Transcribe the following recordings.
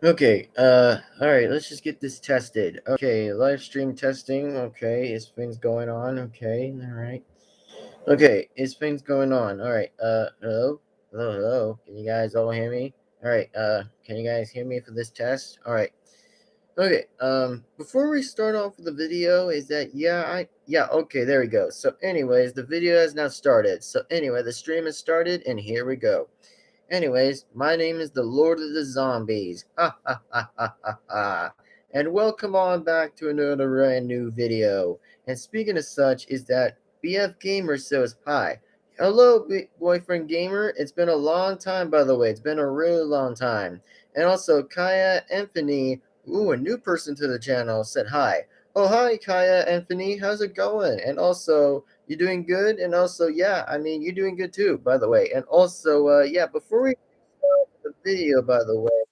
Okay, all right, let's just get this tested. Okay, live stream testing. Okay, is things going on? Okay, all right. Okay, is things going on? All right, hello? Hello? Can you guys all hear me? All right, can you guys hear me for this test? All right. Okay, before we start off with the video, okay, there we go. So anyways, the video has now started. So anyway, the stream has started, and here we go. Anyways, my name is the Lord of the Zombies. Ha ha ha ha ha ha. And welcome on back to another brand new video. And speaking of such, is that BF Gamer says hi. Hello, boyfriend gamer. It's been a long time, by the way. It's been a really long time. And also, Kaya Anthony, ooh, a new person to the channel, said hi. Oh, hi, Kaya Anthony. How's it going? And also, you doing good? And also, yeah, I mean, you're doing good too, by the way. And also, yeah, before we start the video, by the way,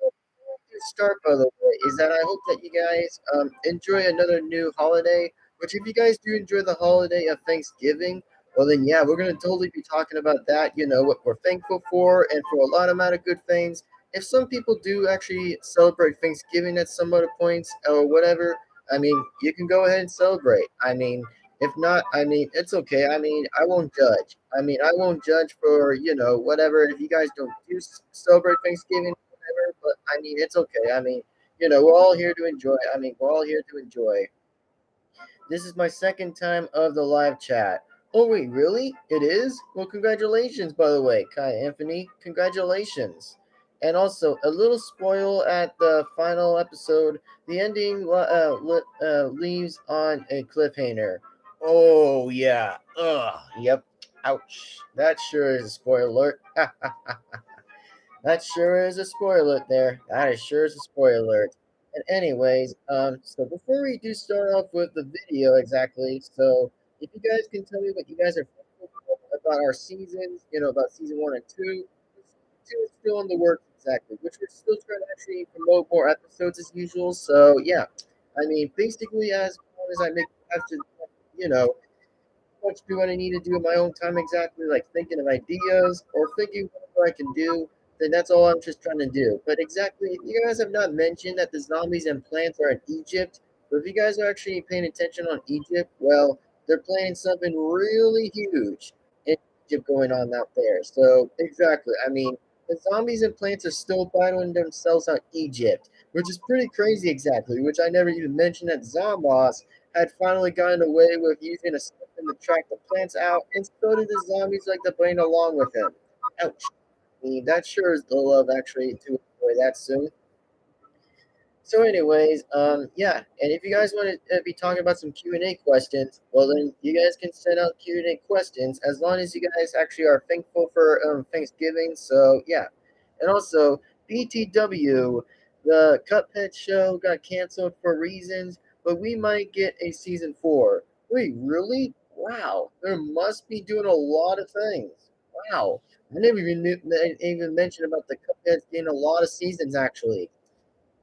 to start, by the way, is that I hope that you guys enjoy another new holiday. Which, if you guys do enjoy the holiday of Thanksgiving, well, then yeah, we're gonna totally be talking about that. You know what we're thankful for, and for a lot amount of good things. If some people do actually celebrate Thanksgiving at some other points or whatever, I mean, you can go ahead and celebrate. I mean, if not, I mean, it's okay. I mean, I won't judge. I mean, I won't judge for whatever. If you guys don't do celebrate Thanksgiving whatever, but I mean, it's okay. I mean, we're all here to enjoy. I mean, we're all here to enjoy. This is my second time of the live chat. Oh, wait, really? It is? Well, congratulations, by the way, Kai Anthony. Congratulations. And also, a little spoil at the final episode. The ending leaves on a cliffhanger. Oh, yeah. Ugh. Yep. Ouch. That sure is a spoiler alert. That sure is a spoiler alert there. That is sure is a spoiler alert. And anyways, so before we do start off with the video exactly, so if you guys can tell me what you guys are thinking about our seasons, about season 1 and 2. Two is still in the works exactly, which we're still trying to actually promote more episodes as usual. So yeah, I mean, basically as long as I make have to, you know, much do what I need to do in my own time exactly, like thinking of ideas or thinking whatever I can do, then that's all I'm just trying to do. But exactly, you guys have not mentioned that the zombies and plants are in Egypt. But if you guys are actually paying attention on Egypt, well, they're planning something really huge in Egypt going on out there. So exactly, I mean, the zombies and plants are still battling themselves out Egypt, which is pretty crazy exactly, which I never even mentioned that Zomboss had finally gotten away with using a system to track the plants out, and so did the zombies like the brain along with him. Ouch. I mean, that sure is the love actually to enjoy that soon. So, anyways, yeah, and if you guys want to be talking about some Q&A questions, well, then you guys can send out Q&A questions as long as you guys actually are thankful for Thanksgiving. So, yeah, and also BTW, the Cuphead show got canceled for reasons, but we might get a season 4. Wait, really? Wow, there must be doing a lot of things. Wow, I never even mentioned about the Cuphead getting a lot of seasons actually.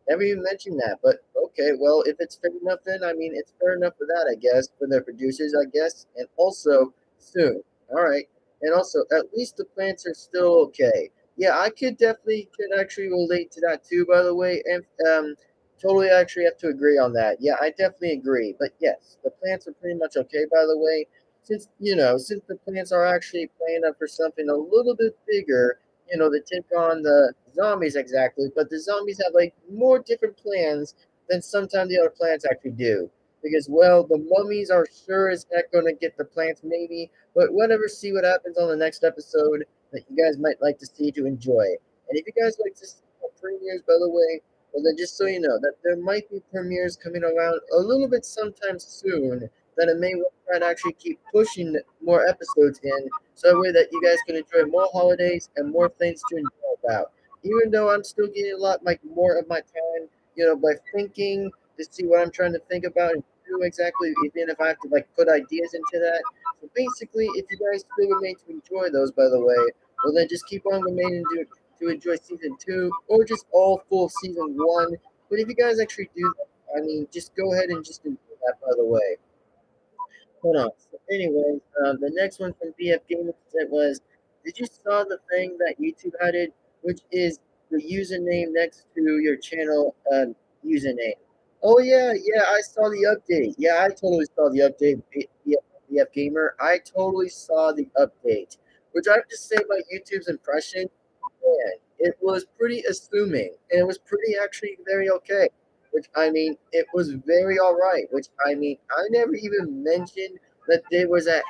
Never even mentioned that, but okay, well, if it's fair enough, then I mean, it's fair enough for that, I guess, for the producers, I guess, and also soon. All right, and also at least the plants are still okay. Yeah, I could actually relate to that too, by the way, and totally actually have to agree on that. Yeah, I definitely agree. But yes, the plants are pretty much okay, by the way, since the plants are actually playing up for something a little bit bigger, to take on the zombies exactly, but the zombies have like more different plans than sometimes the other plants actually do. Because well, the mummies are sure as heck gonna get the plants maybe, but whatever, see what happens on the next episode that you guys might like to see to enjoy. And if you guys like to see more premieres, by the way, well then just so you know that there might be premieres coming around a little bit sometime soon that I may try to actually keep pushing more episodes in so that way that you guys can enjoy more holidays and more things to enjoy about. Even though I'm still getting a lot like more of my time, by thinking to see what I'm trying to think about and do exactly, even if I have to like put ideas into that. So basically, if you guys still remain to enjoy those, by the way, well then just keep on remaining to enjoy season 2 or just all full season 1. But if you guys actually do that, I mean, just go ahead and just enjoy that, by the way. Hold on. So anyways, the next one from BF Gaming said was, did you saw the thing that YouTube added, which is the username next to your channel username? Oh yeah, yeah, I saw the update. Yeah, I totally saw the update. BF Gamer, I totally saw the update. Which I have to say about YouTube's impression, man, it was pretty assuming, and it was pretty actually very okay. Which I mean, it was very all right. Which I mean, I never even mentioned that there was a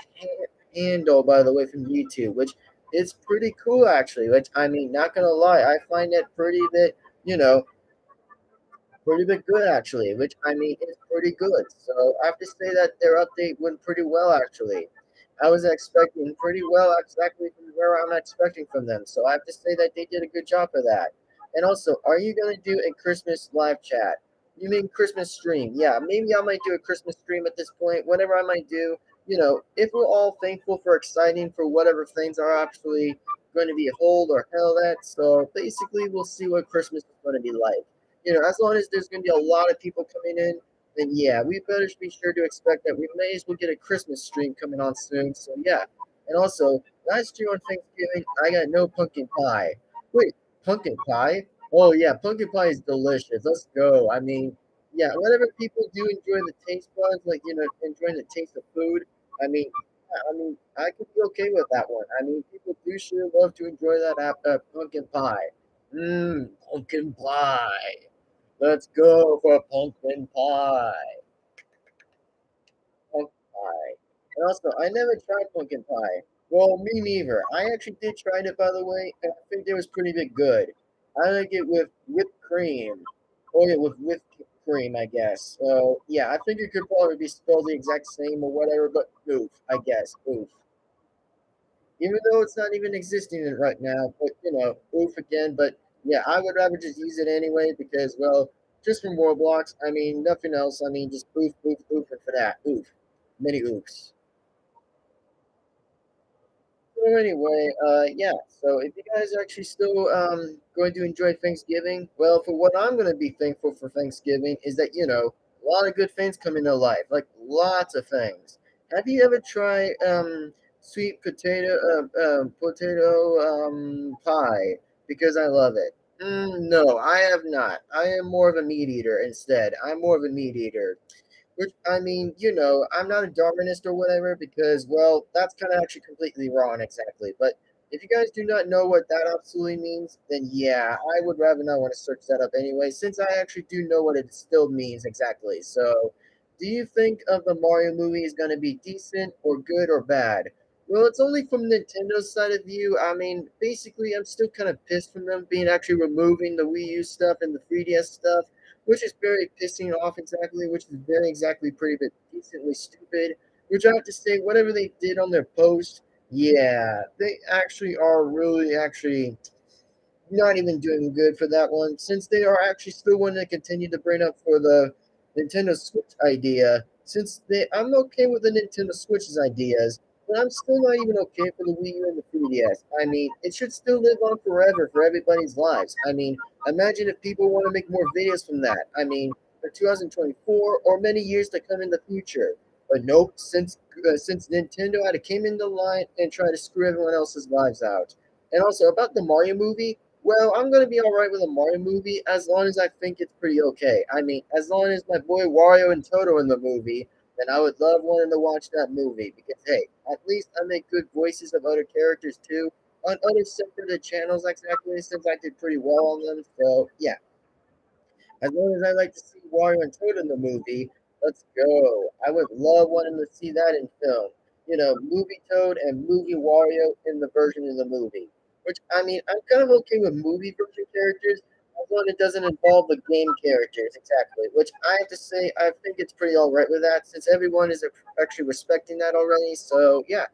handle, by the way, from YouTube, which is pretty cool actually. Which I mean, not gonna lie, I find that you know, pretty bit good actually, which I mean is pretty good. So I have to say that their update went pretty well actually. I was expecting pretty well exactly from where I'm expecting from them. So I have to say that they did a good job of that. And also, are you gonna do a Christmas live chat? You mean Christmas stream? Yeah, maybe I might do a Christmas stream at this point. Whatever I might do, if we're all thankful for exciting for whatever things are actually going to be hold or held at. So basically, we'll see what Christmas is going to be like. As long as there's going to be a lot of people coming in, then yeah, we better be sure to expect that we may as well get a Christmas stream coming on soon. So yeah, and also last year on Thanksgiving, I got no pumpkin pie. Wait, pumpkin pie? Oh yeah, pumpkin pie is delicious. Let's go. I mean, yeah, whatever people do enjoy the taste buds, like enjoying the taste of food. I mean, I could be okay with that one. I mean, people do sure love to enjoy that pumpkin pie. Pumpkin pie. Let's go for pumpkin pie. Pumpkin pie. And also, I never tried pumpkin pie. Well, me neither. I actually did try it, by the way, and I think it was pretty bit good. I like it with whipped cream. Oh, yeah, with whipped cream, I guess. So, yeah, I think it could probably be spelled the exact same or whatever, but oof, I guess. Oof. Even though it's not even existing right now. But oof again. But yeah, I would rather just use it anyway because, well, just from Roblox. I mean, nothing else. I mean, just oof, oof, oof, and for that, oof, many oofs. So anyway, yeah. So if you guys are actually still going to enjoy Thanksgiving, well, for what I'm going to be thankful for Thanksgiving is that a lot of good things come into life, like lots of things. Have you ever tried sweet potato pie? Because I love it. No, I have not. I am more of a meat eater instead. I'm more of a meat eater. Which I mean, I'm not a Darwinist or whatever because, well, that's kind of actually completely wrong, exactly. But if you guys do not know what that absolutely means, then yeah, I would rather not want to search that up anyway, since I actually do know what it still means exactly. So, do you think of the Mario movie is going to be decent or good or bad? Well, it's only from Nintendo's side of view. I mean, basically, I'm still kind of pissed from them being actually removing the Wii U stuff and the 3DS stuff, which is very pissing off exactly, which is very exactly pretty bit decently stupid. Which I have to say, whatever they did on their post, yeah, they actually are really actually not even doing good for that one, since they are actually still wanting to continue to bring up for the Nintendo Switch idea. Since I'm okay with the Nintendo Switch's ideas, but I'm still not even okay for the Wii U and the 3DS. I mean, it should still live on forever for everybody's lives. I mean, imagine if people want to make more videos from that. I mean, for 2024 or many years to come in the future. But nope, since Nintendo had to came into line and try to screw everyone else's lives out. And also about the Mario movie, well, I'm gonna be all right with a Mario movie as long as I think it's pretty okay. I mean, as long as my boy Wario and Toto in the movie, then I would love wanting to watch that movie because hey, at least I make good voices of other characters too on other separate channels exactly since I did pretty well on them. So yeah, as long as I like to see Wario and Toad in the movie, let's go. I would love wanting to see that in film. Movie Toad and movie Wario in the version of the movie. Which I mean, I'm kind of okay with movie version characters as long as it doesn't involve the game characters exactly. Which I have to say, I think it's pretty all right with that since everyone is actually respecting that already. So yeah,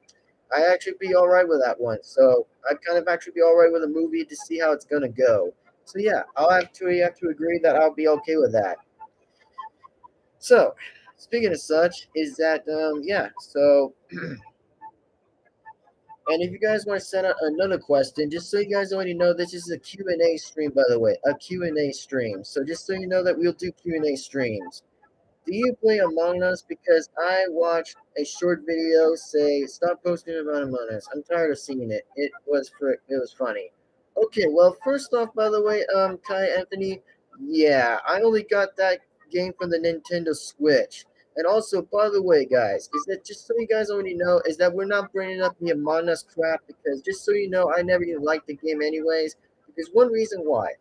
I actually be all right with that one. So I'd kind of actually be all right with a movie to see how it's gonna go. So yeah, I'll have to agree that I'll be okay with that. So speaking of such, is that yeah. So and if you guys want to send out another question, just so you guys already know, this is a Q&A stream, by the way, a Q&A stream. So just so you know that we'll do Q&A streams. Do you play Among Us? Because I watched a short video say stop posting about Among Us. I'm tired of seeing it. It was funny. Okay, well first off, by the way, Kai Anthony, yeah, I only got that game from the Nintendo Switch. And also, by the way, guys, is that just so you guys already know, is that we're not bringing up the Among Us crap because just so you know, I never even liked the game anyways. Because one reason why.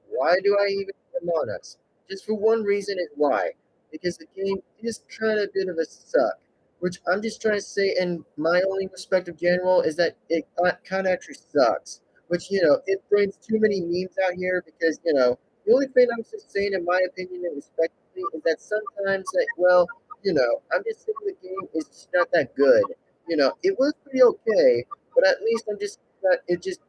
Why do I even play Among Us? Just for one reason is why because the game is kind of a bit of a suck. Which I'm just trying to say, in my only respective general, is that it kind of actually sucks. Which it brings too many memes out here because the only thing I'm just saying, in my opinion and respectively, is that sometimes that I'm just saying the game is just not that good. It was pretty okay, but at least I'm just that it just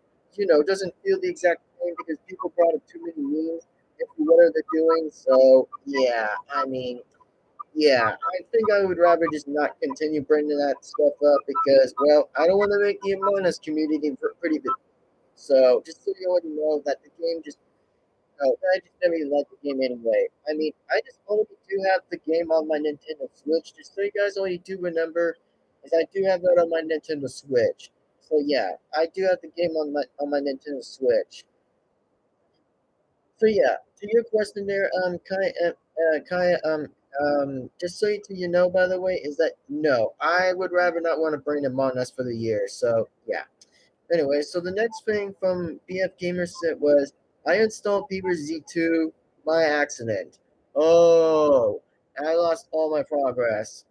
doesn't feel the exact same because people brought up too many memes into what are they doing. So yeah, I mean, yeah, I think I would rather just not continue bringing that stuff up because, well, I don't want to make the Among Us community pretty big. So just so you already know that the game just, no, I just never even liked the game anyway. I mean, I just only do have the game on my Nintendo Switch. Just so you guys only do remember, is I do have that on my Nintendo Switch. So yeah, I do have the game on my Nintendo Switch. So yeah, to your question there, Kaya, just so you know, by the way, is that no, I would rather not want to bring Among Us for the year. So yeah. Anyway, so the next thing from BF Gamer said was I installed PVZ 2 by accident. Oh, I lost all my progress.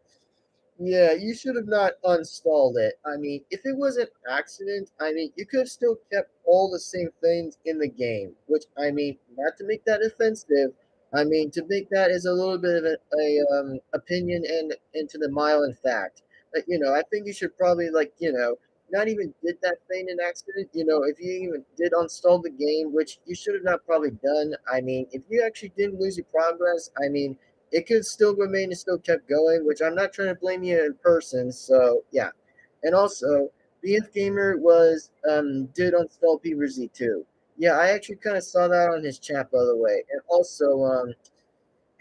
Yeah, you should have not uninstalled it. I mean, if it was an accident, I mean, you could have still kept all the same things in the game, which, I mean, not to make that offensive, I mean, to make that is a little bit of a opinion and into the mile in fact. But, I think you should probably, like, not even did that thing in accident. If you even did uninstall the game, which you should have not probably done, I mean, if you actually didn't lose your progress, I mean, it could still remain and still kept going, which I'm not trying to blame you in person. So yeah, and also BF Gamer was did install PVZ 2. Yeah, I actually kind of saw that on his chat by the way, and also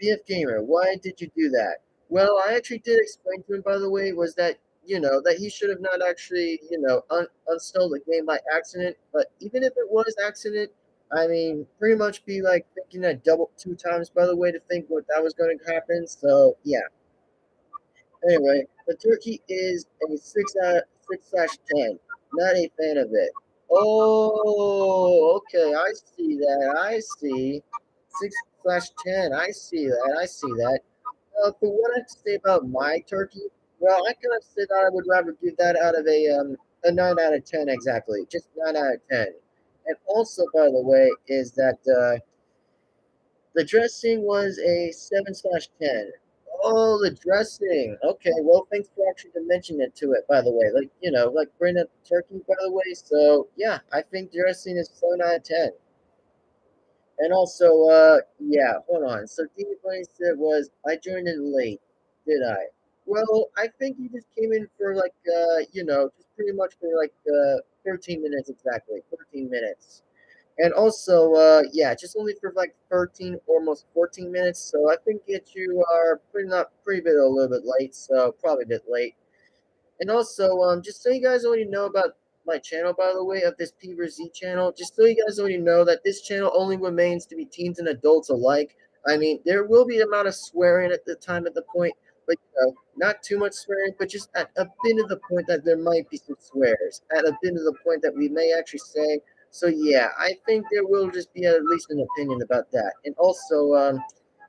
BF Gamer, why did you do that? Well, I actually did explain to him, by the way, was that, that he should have not actually, uninstalled the game by accident. But even if it was accident, I mean, pretty much be like thinking that double two times, by the way, to think what that was going to happen. So, yeah. Anyway, the turkey is a 6/10. Not a fan of it. Oh, okay. I see that. I see. 6/10. I see that. I see that. For what I have to say about my turkey, well, I kind of said that I would rather give that out of a 9/10 exactly, just 9/10. And also, by the way, is that the dressing was a 7/10. Oh, the dressing. Okay, well, thanks for actually to mention it to it. By the way, like like bring up turkey. By the way, so yeah, I think dressing is 7/10. And also, yeah, hold on. So Dean Blaine said was I joined in late, did I? Well, I think you just came in for like just pretty much for like 13 minutes exactly, 13 minutes. And also, yeah, just only for like 13, almost 14 minutes. So I think that you are pretty bit a little bit late, so probably a bit late. And also, just so you guys already know about my channel, by the way, of this PVZ channel, just so you guys already know that this channel only remains to be teens and adults alike. I mean, there will be an amount of swearing at the time at the point, but not too much swearing, but just at a bit of the point that there might be some swears, at a bit of the point that we may actually say. So yeah, I think there will just be at least an opinion about that. And also,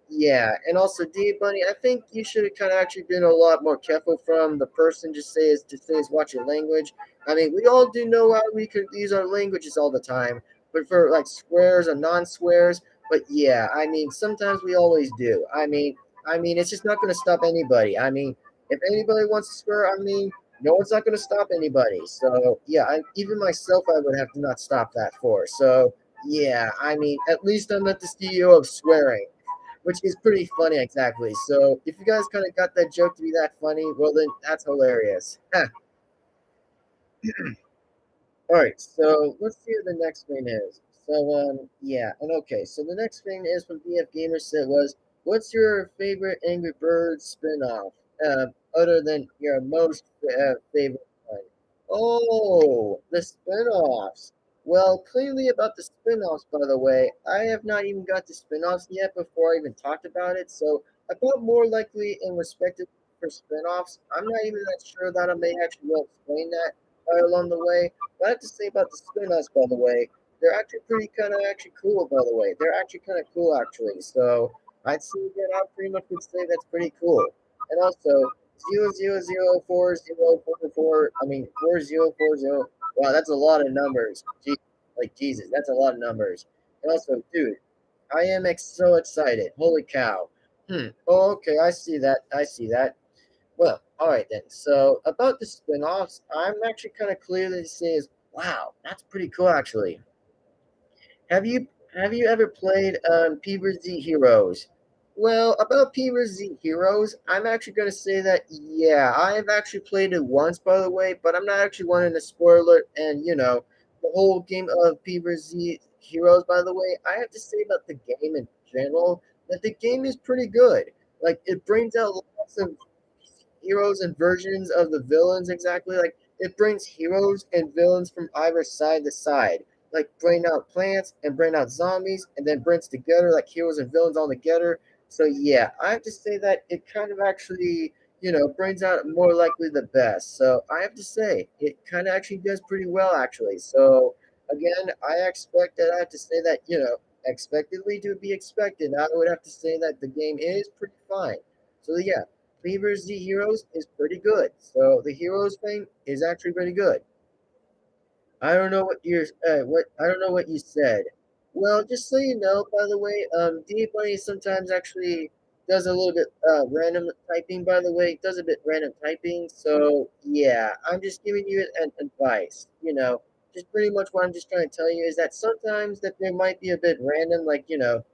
yeah, and also D Bunny, I think you should have kind of actually been a lot more careful from the person just say is watch your language. I mean, we all do know how we could use our languages all the time, but for like swears or non-swears. But yeah, I mean, sometimes we always do. I mean, it's just not going to stop anybody. I mean, if anybody wants to swear, I mean, no one's not going to stop anybody. So yeah, even myself, I would have to not stop that for. So yeah, I mean, at least I'm not the CEO of swearing which is pretty funny exactly. So if you guys kind of got that joke to be that funny, well then that's hilarious. All right, so let's see what the next thing is. So yeah, and okay, so the next thing is from BF Gamer said was What's your favorite Angry Birds spinoff? Other than your most favorite one? Oh, the spinoffs. Well, clearly about the spinoffs, by the way, I have not even got the spinoffs yet before I even talked about it. So about more likely in respect to for spinoffs, I'm not even that sure that I may actually well explain that along the way. But I have to say about the spinoffs, by the way, they're actually pretty kind of actually cool. By the way, they're actually kind of cool actually. So. I'd say that I pretty much would say that's pretty cool. And also 0004044. I mean 4040. Wow, that's a lot of numbers. Like Jesus, that's a lot of numbers. And also, dude, I am so excited. Holy cow. Oh, okay, I see that. I see that. Well, all right then. So about the spin-offs, I'm actually kind of clearly says, wow, that's pretty cool actually. Have you have you ever played PVZ Heroes? Well, about PVZ Heroes, I'm actually going to say that yeah, I have actually played it once, by the way, but I'm not actually wanting to spoil it. And the whole game of PVZ Heroes, by the way, I have to say about the game in general that the game is pretty good. Like it brings out lots of heroes and versions of the villains exactly. Like it brings heroes and villains from either side to side like bring out plants and bring out zombies and then brings together like heroes and villains all together. So yeah, I have to say that it kind of actually, brings out more likely the best. So I have to say it kind of actually does pretty well actually. So again, I expect that I have to say that, expectedly to be expected. I would have to say that the game is pretty fine. So yeah, Cleaver's the Heroes is pretty good. So the Heroes thing is actually pretty good. I don't know what I don't know what you said. Well, just so you know, by the way, D Bunny sometimes actually does a little bit random typing. By the way, does a bit random typing. So yeah, I'm just giving you an advice. Just pretty much what I'm just trying to tell you is that sometimes that there might be a bit random, like even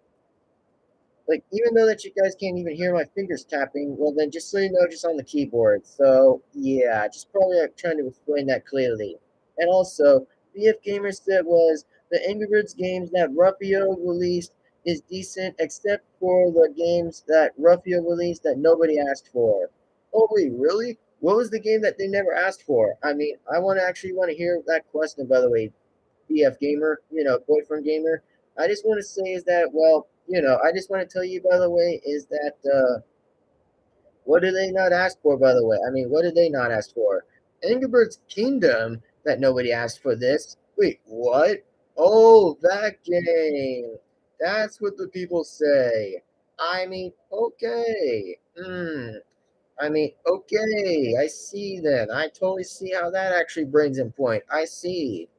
though that you guys can't even hear my fingers tapping, well then just so you know, just on the keyboard. So yeah, just probably trying to explain that clearly. And also, BF Gamer said was the Angry Birds games that Ruffio released is decent, except for the games that Ruffio released that nobody asked for. Oh wait, really? What was the game that they never asked for? I mean, I want to hear that question by the way, BF Gamer, boyfriend gamer. I just want to say is that, well, I just want to tell you, by the way, is that what did they not ask for, by the way? I mean, what did they not ask for? Engelbert's Kingdom, that nobody asked for this. Wait, what? Oh, that game. That's what the people say. I mean, okay. I mean, okay. I see then. I totally see how that actually brings in point. I see.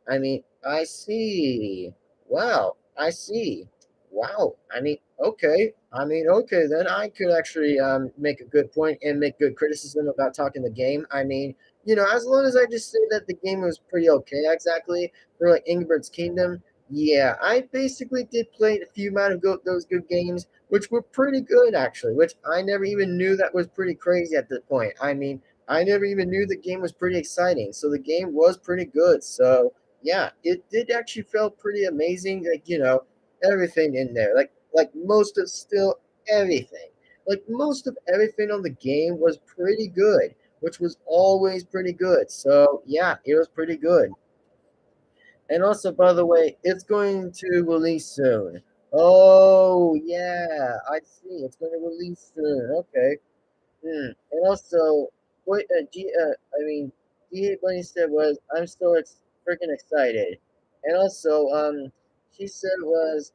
I mean, I see. Wow, I see. Wow. I mean, okay. I mean, okay, then I could actually make a good point and make good criticism about talking the game. I mean, as long as I just say that the game was pretty okay, exactly, for like Ingbert's Kingdom, yeah, I basically did play a few amount of those good games, which were pretty good actually, which I never even knew that was pretty crazy at the point. I mean, I never even knew the game was pretty exciting. So the game was pretty good. So yeah, it did actually felt pretty amazing. Like everything in there, like most of still everything, like most of everything on the game was pretty good, which was always pretty good. So yeah, it was pretty good. And also, by the way, it's going to release soon. Oh yeah, I see. It's going to release soon. Okay. And also, I mean, G Bunny said was, I'm so freaking excited. And also, she said was,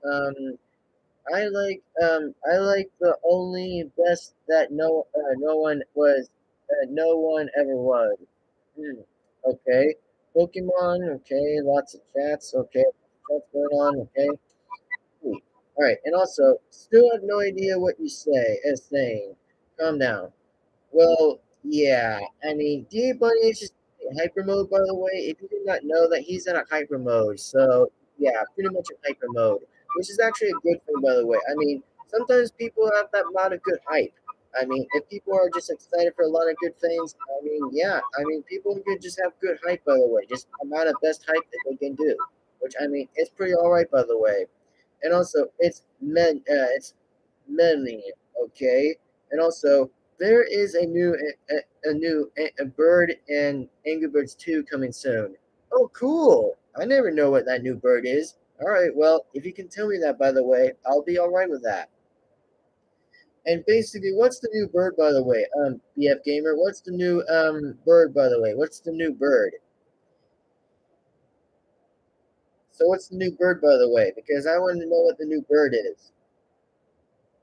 I like the only best that no one ever was. Hmm. Okay. Pokemon. Okay. Lots of chats. Okay. What's going on? Okay. Hmm. All right. And also, still have no idea what you is saying. Calm down. Well, yeah. I mean, D Bunny is just in hyper mode, by the way. If you did not know that he's in a hyper mode, so yeah, pretty much in hyper mode, which is actually a good thing, by the way. I mean, sometimes people have that lot of good hype. I mean, if people are just excited for a lot of good things, I mean, yeah, I mean, people can just have good hype, by the way, just amount of best hype that they can do, which I mean, it's pretty all right, by the way. And also, it's many. Okay, and also there is a bird and Angry Birds 2 coming soon. Oh, cool! I never know what that new bird is. All right, well, if you can tell me that, by the way, I'll be all right with that. And basically, what's the new bird, by the way? BF Gamer, what's the new bird, by the way? What's the new bird? So what's the new bird, by the way? Because I want to know what the new bird is.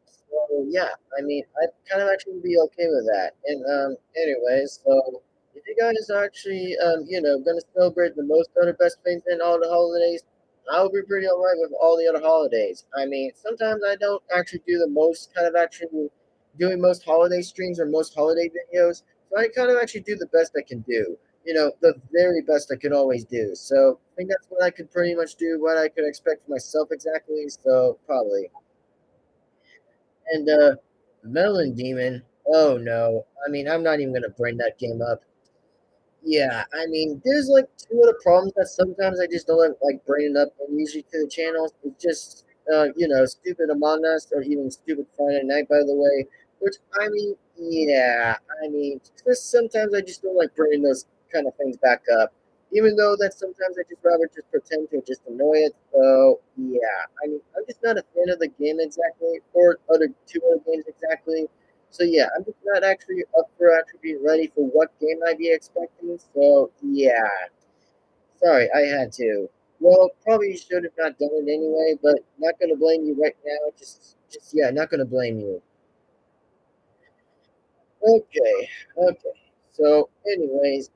So yeah, I mean, I kind of actually be okay with that. And anyways, so if you guys are actually gonna celebrate the most other best things in all the holidays, I'll be pretty alright with all the other holidays. I mean, sometimes I don't actually do the most kind of actually doing most holiday streams or most holiday videos. So I kind of actually do the best I can do. The very best I can always do. So I think that's what I could pretty much do, what I could expect for myself exactly. So probably. And Melon Demon. Oh no. I mean, I'm not even gonna bring that game up. Yeah, I mean, there's like two other problems that sometimes I just don't like bringing up usually to the channels. It's just stupid Among Us or even stupid Friday Night, by the way. Which I mean, yeah, I mean, just sometimes I just don't like bringing those kind of things back up. Even though that sometimes I just rather just pretend to just annoy it. So yeah, I mean, I'm just not a fan of the game exactly, or two other games exactly. So yeah, I'm just not actually up for actually being ready for what game I'd be expecting. So yeah, sorry, I had to. Well, probably should have not done it anyway, but not gonna blame you right now. Just yeah, not gonna blame you. Okay, okay. So, anyways,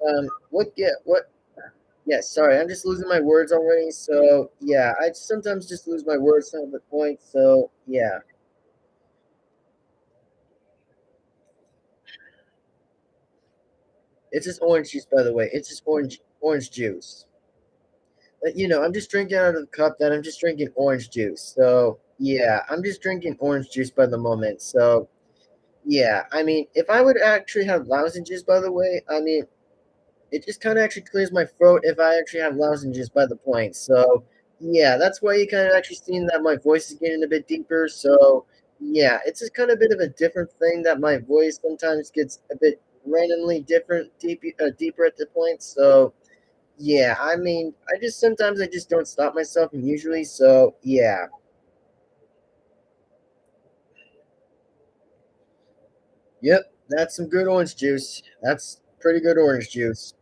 what get what? Yeah, sorry, I'm just losing my words already. So yeah, I sometimes just lose my words on the point. So yeah, it's just orange juice, by the way. It's just orange juice. I'm just drinking out of the cup that I'm just drinking orange juice. So yeah, I'm just drinking orange juice by the moment. So yeah, I mean, if I would actually have lozenges, by the way, I mean, it just kind of actually clears my throat if I actually have lozenges by the point. So yeah, that's why you kind of actually seen that my voice is getting a bit deeper. So yeah, it's just kind of a bit of a different thing that my voice sometimes gets a bit randomly different, deeper at the point. So yeah, I mean, I just sometimes I just don't stop myself and usually, so yeah. Yep, that's some good orange juice. That's pretty good orange juice.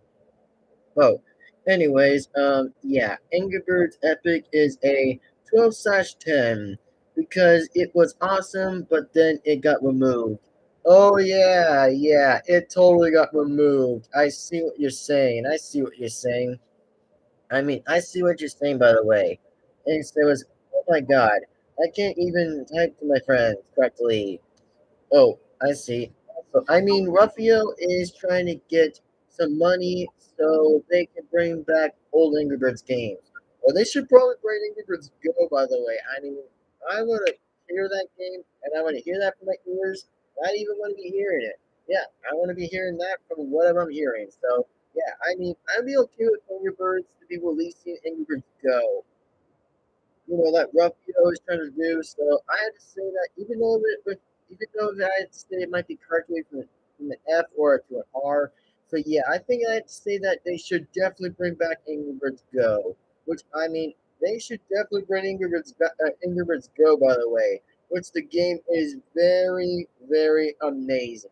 Oh, anyways, yeah, Angry Birds Epic is a 12/10 because it was awesome, but then it got removed. Oh yeah, yeah, it totally got removed. I see what you're saying. I see what you're saying. I mean, I see what you're saying, by the way. And so it was, oh my god, I can't even type to my friends correctly. Oh, I see. So, I mean, Ruffio is trying to get some money so they can bring back old Angry Birds games. Well, they should probably bring Angry Birds Go, by the way. I mean, I want to hear that game, and I want to hear that from my ears. I even want to be hearing it. Yeah, I want to be hearing that from whatever I'm hearing. So, yeah, I mean, I'd be okay with Angry Birds to be releasing Angry Birds Go, that rough is trying to do. So I had to say that even though that I had to say it might be correctly from an F or to an R. So yeah, I think I had to say that they should definitely bring back Angry Birds Go, which I mean they should definitely bring Angry Birds Go, by the way, which the game is very very amazing.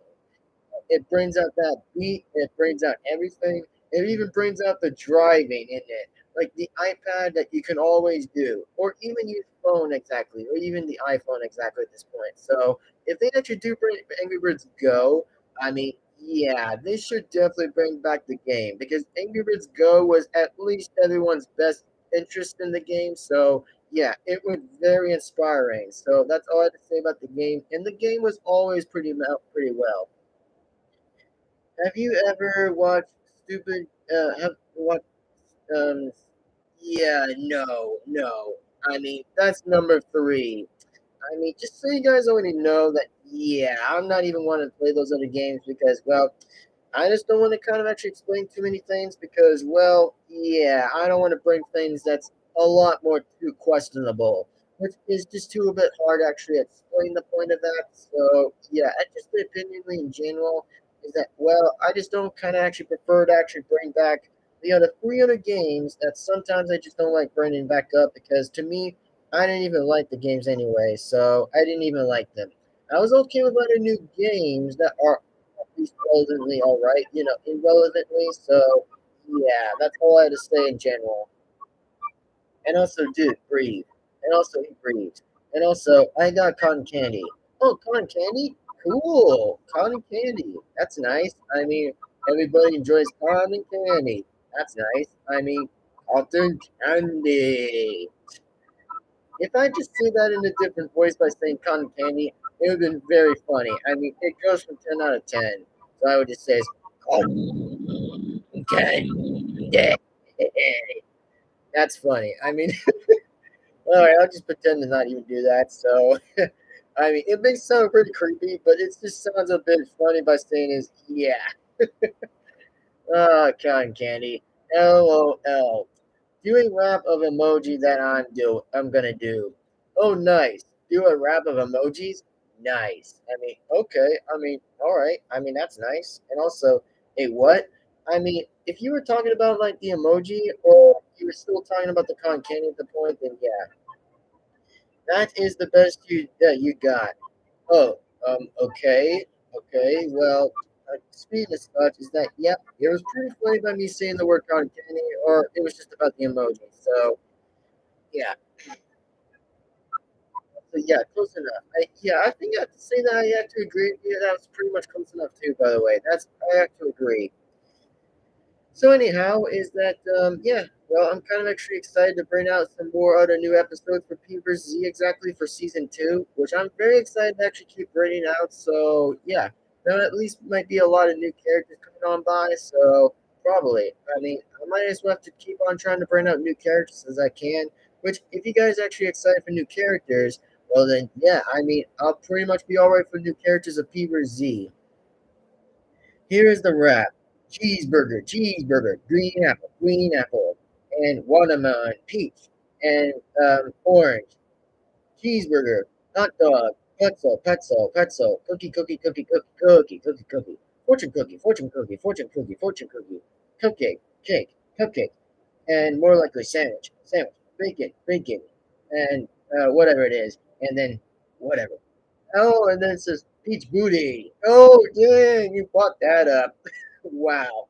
It brings out that beat. It brings out everything. It even brings out the driving in it, like the iPad that you can always do, or even use phone exactly, or even the iPhone exactly at this point. So if they actually do bring Angry Birds Go, I mean, yeah, they should definitely bring back the game because Angry Birds Go was at least everyone's best interest in the game. So yeah, it was very inspiring. So that's all I have to say about the game, and the game was always pretty well. Have you ever watched stupid? Have watched? Um, yeah, no, no. I mean, that's number three. I mean, just so you guys already know that. Yeah, I'm not even want to play those other games because, well, I just don't want to kind of actually explain too many things because, well, yeah, I don't want to bring things that's a lot more too questionable. which is just too a bit hard to actually explain the point of that. So yeah, I just my opinion in general is that well, I just don't kind of actually prefer to actually bring back the other 300 games that sometimes I just don't like bringing back up because to me, I didn't even like the games anyway, so I didn't even like them. I was okay with other new games that are at least relevantly all right, irrelevantly. So yeah, that's all I had to say in general. And also, dude, breathe. And also, he breathes. And also, I got cotton candy. Oh, cotton candy? Cool. Cotton candy. That's nice. I mean, everybody enjoys cotton candy. That's nice. I mean, cotton candy. If I just say that in a different voice by saying cotton candy, it would have been very funny. I mean, it goes from 10 out of 10. So I would just say, cotton candy. That's funny. I mean, all right, I'll just pretend to not even do that. So, I mean, it may sound pretty creepy, but it just sounds a bit funny by saying is yeah. Cotton candy. LOL. Do a rap of emoji that I'm gonna do. Oh, nice. Do a rap of emojis. Nice. I mean, okay. I mean, all right. I mean, that's nice. And also, a what? I mean, if you were talking about like the emoji, or you were still talking about the cotton candy at the point, then yeah, that is the best you got. Oh, okay, okay. Well, speaking of such, is that yeah, it was pretty funny by me saying the word cotton candy, or it was just about the emoji. So yeah, so yeah, close enough. I think I have to say that I have to agree with you. That was pretty much close enough too. By the way, I have to agree. So anyhow, is that yeah? Well, I'm kind of actually excited to bring out some more other new episodes for PVZ exactly for season 2, which I'm very excited to actually keep bringing out. So yeah, there at least might be a lot of new characters coming on by. So probably, I mean, I might as well have to keep on trying to bring out new characters as I can. Which, if you guys are actually excited for new characters, well then yeah, I mean, I'll pretty much be all right for new characters of PVZ. Here is the wrap: cheeseburger, cheeseburger, green apple, and watermelon, peach, and orange. Cheeseburger, hot dog, pretzel, cookie, fortune cookie, fortune cookie, cupcake, cupcake, and more likely sandwich, bacon, and whatever it is, and then whatever. Oh, and then it says peach booty. Oh, dang, you bought that up. Wow.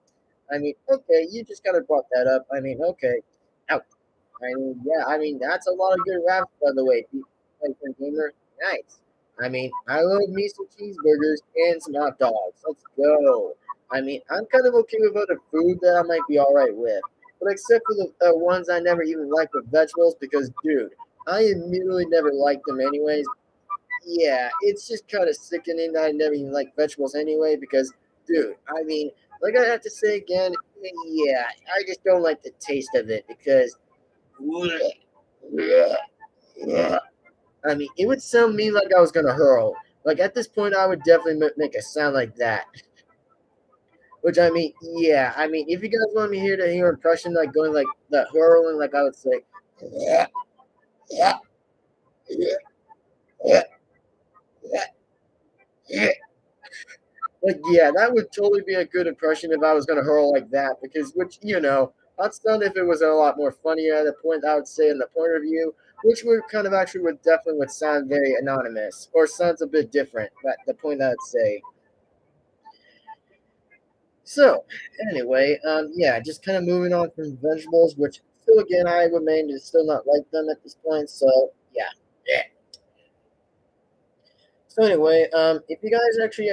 I mean, okay, you just kind of brought that up. I mean, okay. Ouch. I mean, yeah, I mean, that's a lot of good raps, by the way. Like, for gamer, nice. I mean, I love me some cheeseburgers and some hot dogs. Let's go. I mean, I'm kind of okay with other food that I might be all right with. But except for the ones I never even like with vegetables, because, dude, I immediately never liked them anyways. Yeah, it's just kind of sickening that I never even like vegetables anyway. Because, dude, I mean, like I have to say again, yeah, I just don't like the taste of it because, I mean, it would sound me like I was gonna hurl. Like at this point, I would definitely make a sound like that. Which I mean, yeah, I mean, if you guys want me here to hear impression like going like the hurling, like I would say, yeah, yeah, yeah, yeah, yeah. Like, yeah, that would totally be a good impression if I was going to hurl like that, because, which, I'd stun if it was a lot more funnier at the point, I would say, in the point of view, which would kind of actually would definitely would sound very anonymous or sounds a bit different, but the point I'd say. So, anyway, yeah, just kind of moving on from vegetables, which still, again, I remain to still not like them at this point, so, yeah. Yeah. So anyway, if you guys actually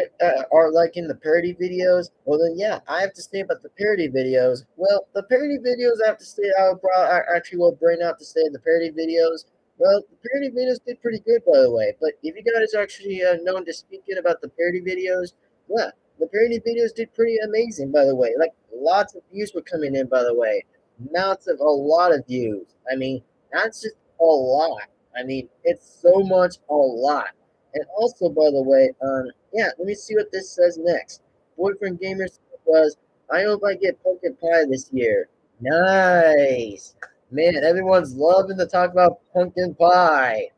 are liking the parody videos, well then yeah, I have to say about the parody videos. Well, the parody videos I have to say I actually will bring out to say the parody videos. Well, the parody videos did pretty good by the way. But if you guys are actually known to speaking about the parody videos, yeah, the parody videos did pretty amazing by the way. Like lots of views were coming in by the way, lots of a lot of views. I mean, that's just a lot. I mean, it's so much a lot. And also, by the way, yeah, let me see what this says next. Boyfriend Gamer was, I hope I get pumpkin pie this year. Nice. Man, everyone's loving to talk about pumpkin pie.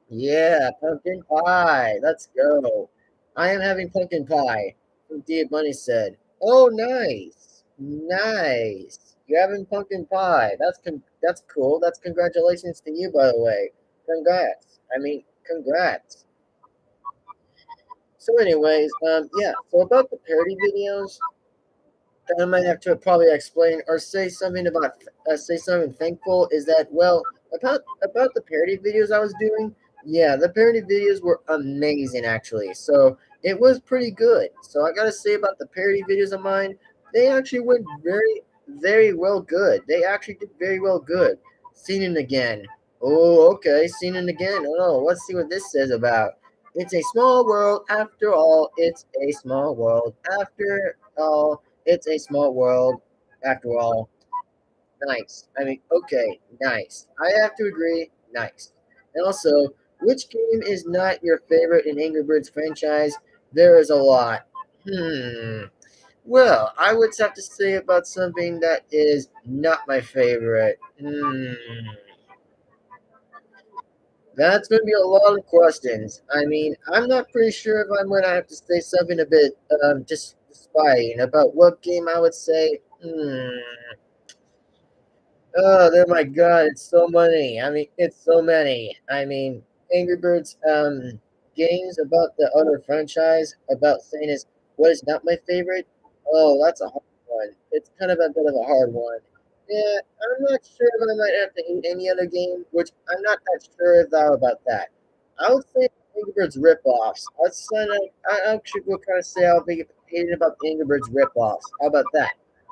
Yeah, pumpkin pie. Let's go. I am having pumpkin pie. Dear Bunny said. Oh, nice. Nice. You're having pumpkin pie. That's cool. That's congratulations to you, by the way. Congrats. I mean, congrats. So, anyways, yeah. So about the parody videos, that I might have to probably explain or say something about say something thankful is that about the parody videos I was doing. Yeah, the parody videos were amazing actually. So it was pretty good. So I gotta say about the parody videos of mine, they actually went very well good. They actually did very well good. Seen it again. Oh, okay. Seen it again. Oh, let's see what this says about. It's a small world after all. It's a small world after all. It's a small world, after all. Nice. I mean, okay, nice. I have to agree, nice. And also, which game is not your favorite in Angry Birds franchise? There is a lot. Well, I would have to say about something that is not my favorite. That's going to be a lot of questions. I mean, I'm not pretty sure if I'm going to have to say something a bit just spying about what game I would say. Oh my God, it's so many. I mean, it's so many. I mean, Angry Birds games about the other franchise about saying is what is not my favorite. Oh, that's a hard one. It's kind of a bit of a hard one. Yeah, I'm not sure if I might have to hate any other game, which I'm not that sure about that. I would say Angry Birds ripoffs. I actually will kind of say I'll be hating about the Angry Birds ripoffs. How about that?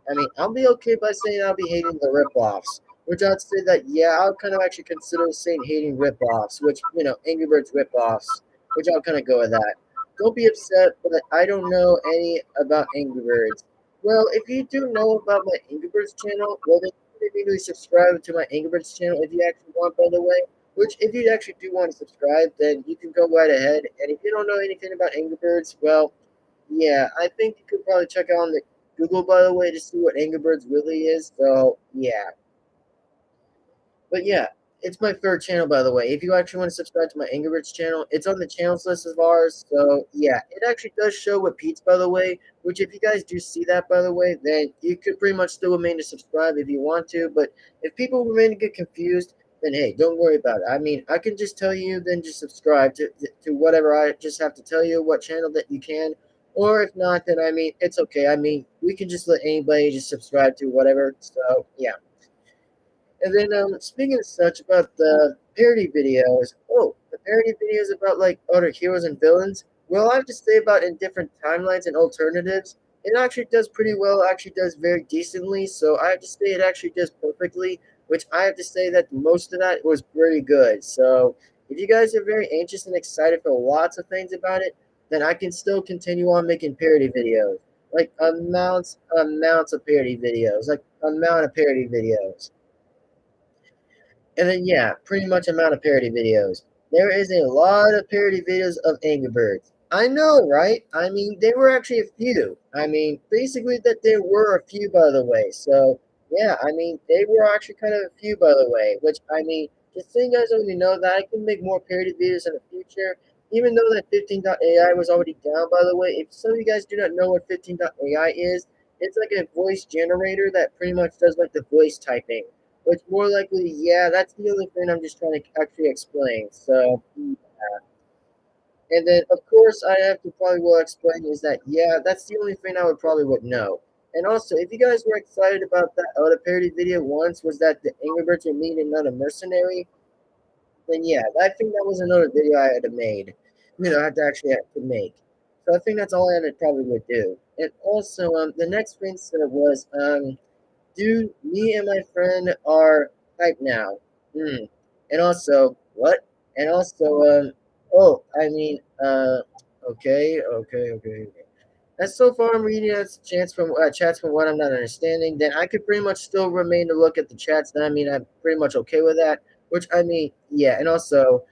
I mean, I'll be okay by saying I'll be hating the ripoffs, which I'd say that, yeah, I'll kind of actually consider saying hating ripoffs, which, Angry Birds ripoffs, which I'll kind of go with that. Don't be upset, but I don't know any about Angry Birds. Well, if you do know about my Angry Birds channel, well, then you can immediately subscribe to my Angry Birds channel if you actually want, by the way. Which, if you actually do want to subscribe, then you can go right ahead. And if you don't know anything about Angry Birds, well, yeah, I think you could probably check out on the Google, by the way, to see what Angry Birds really is. So, yeah. But yeah, it's my third channel, by the way. If you actually want to subscribe to my Angry Birds channel, it's on the channels list of ours. So yeah, it actually does show what Pete's, by the way. Which, if you guys do see that, by the way, then you could pretty much still remain to subscribe if you want to. But if people remain to get confused, then hey, don't worry about it. I mean, I can just tell you, then just subscribe to whatever I just have to tell you, what channel that you can. Or if not, then I mean, it's okay. I mean, we can just let anybody just subscribe to whatever. So yeah. And then, speaking of such about the parody videos, the parody videos about like other heroes and villains. Well, I have to say about in different timelines and alternatives, it actually does pretty well. Actually, does very decently. So I have to say it actually does perfectly. Which I have to say that most of that was pretty good. So if you guys are very anxious and excited for lots of things about it, then I can still continue on making parody videos, like amounts of parody videos, like amount of parody videos. And then yeah, pretty much amount of parody videos. There is a lot of parody videos of Angry Birds. I know, right? I mean, there were actually a few. I mean, basically that there were a few, by the way. So yeah, I mean, they were actually kind of a few, by the way. Which I mean, just so you guys already know that I can make more parody videos in the future. Even though that 15.ai was already down, by the way. If some of you guys do not know what 15.ai is, it's like a voice generator that pretty much does like the voice typing. Which more likely, yeah, that's the only thing I'm just trying to actually explain. So, and then of course I have to probably will explain is that yeah, that's the only thing I would probably would know. And also, if you guys were excited about that other parody video once was that the Angry Birds were meeting another mercenary, then yeah, I think that was another video I had to made. I had to actually have to make. So I think that's all I had to probably would do. And also, the next thing said was dude, me and my friend are type now. And also, what? And also, I mean, okay. As so far I'm reading as chats from what I'm not understanding, then I could pretty much still remain to look at the chats. Then I mean, I'm pretty much okay with that. Which I mean, yeah, and also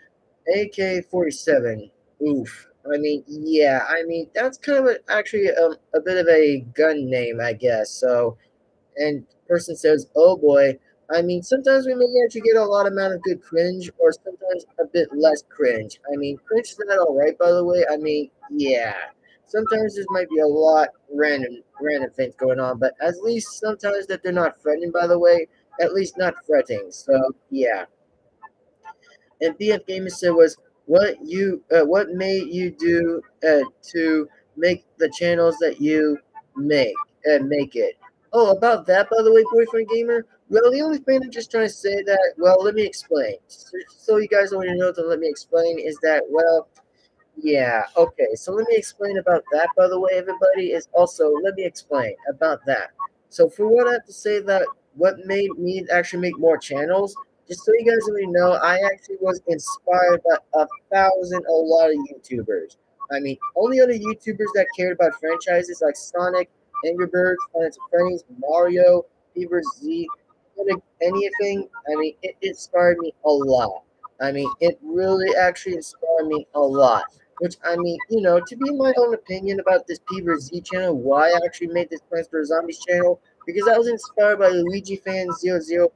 AK-47. Oof. I mean, yeah, I mean that's kind of actually a bit of a gun name, I guess. So and person says, "Oh boy, I mean, sometimes we may actually get a lot amount of good cringe, or sometimes a bit less cringe. I mean, cringe is not all right, by the way. I mean, yeah, sometimes there might be a lot random things going on, but at least sometimes that they're not fretting, by the way, at least not fretting. So yeah. And BF Gamer said was what made you do to make the channels that you make make it. Oh, about that, by the way, boyfriend gamer. Well, the only thing I'm just trying to say that. Well, let me explain. So you guys already know to let me explain is that well. Yeah, okay. So let me explain about that, by the way, everybody, is also let me explain about that. So for what I have to say that what made me actually make more channels, just so you guys already know, I actually was inspired by a lot of YouTubers. I mean, only other YouTubers that cared about franchises like Sonic, Angry Birds, Planet of Freddy's, Mario, PVZ, anything. I mean, it inspired me a lot. I mean, it really actually inspired me a lot. Which I mean, to be my own opinion about this PVZ channel, why I actually made this Plants vs Zombies channel, because I was inspired by Luigi Fan 001,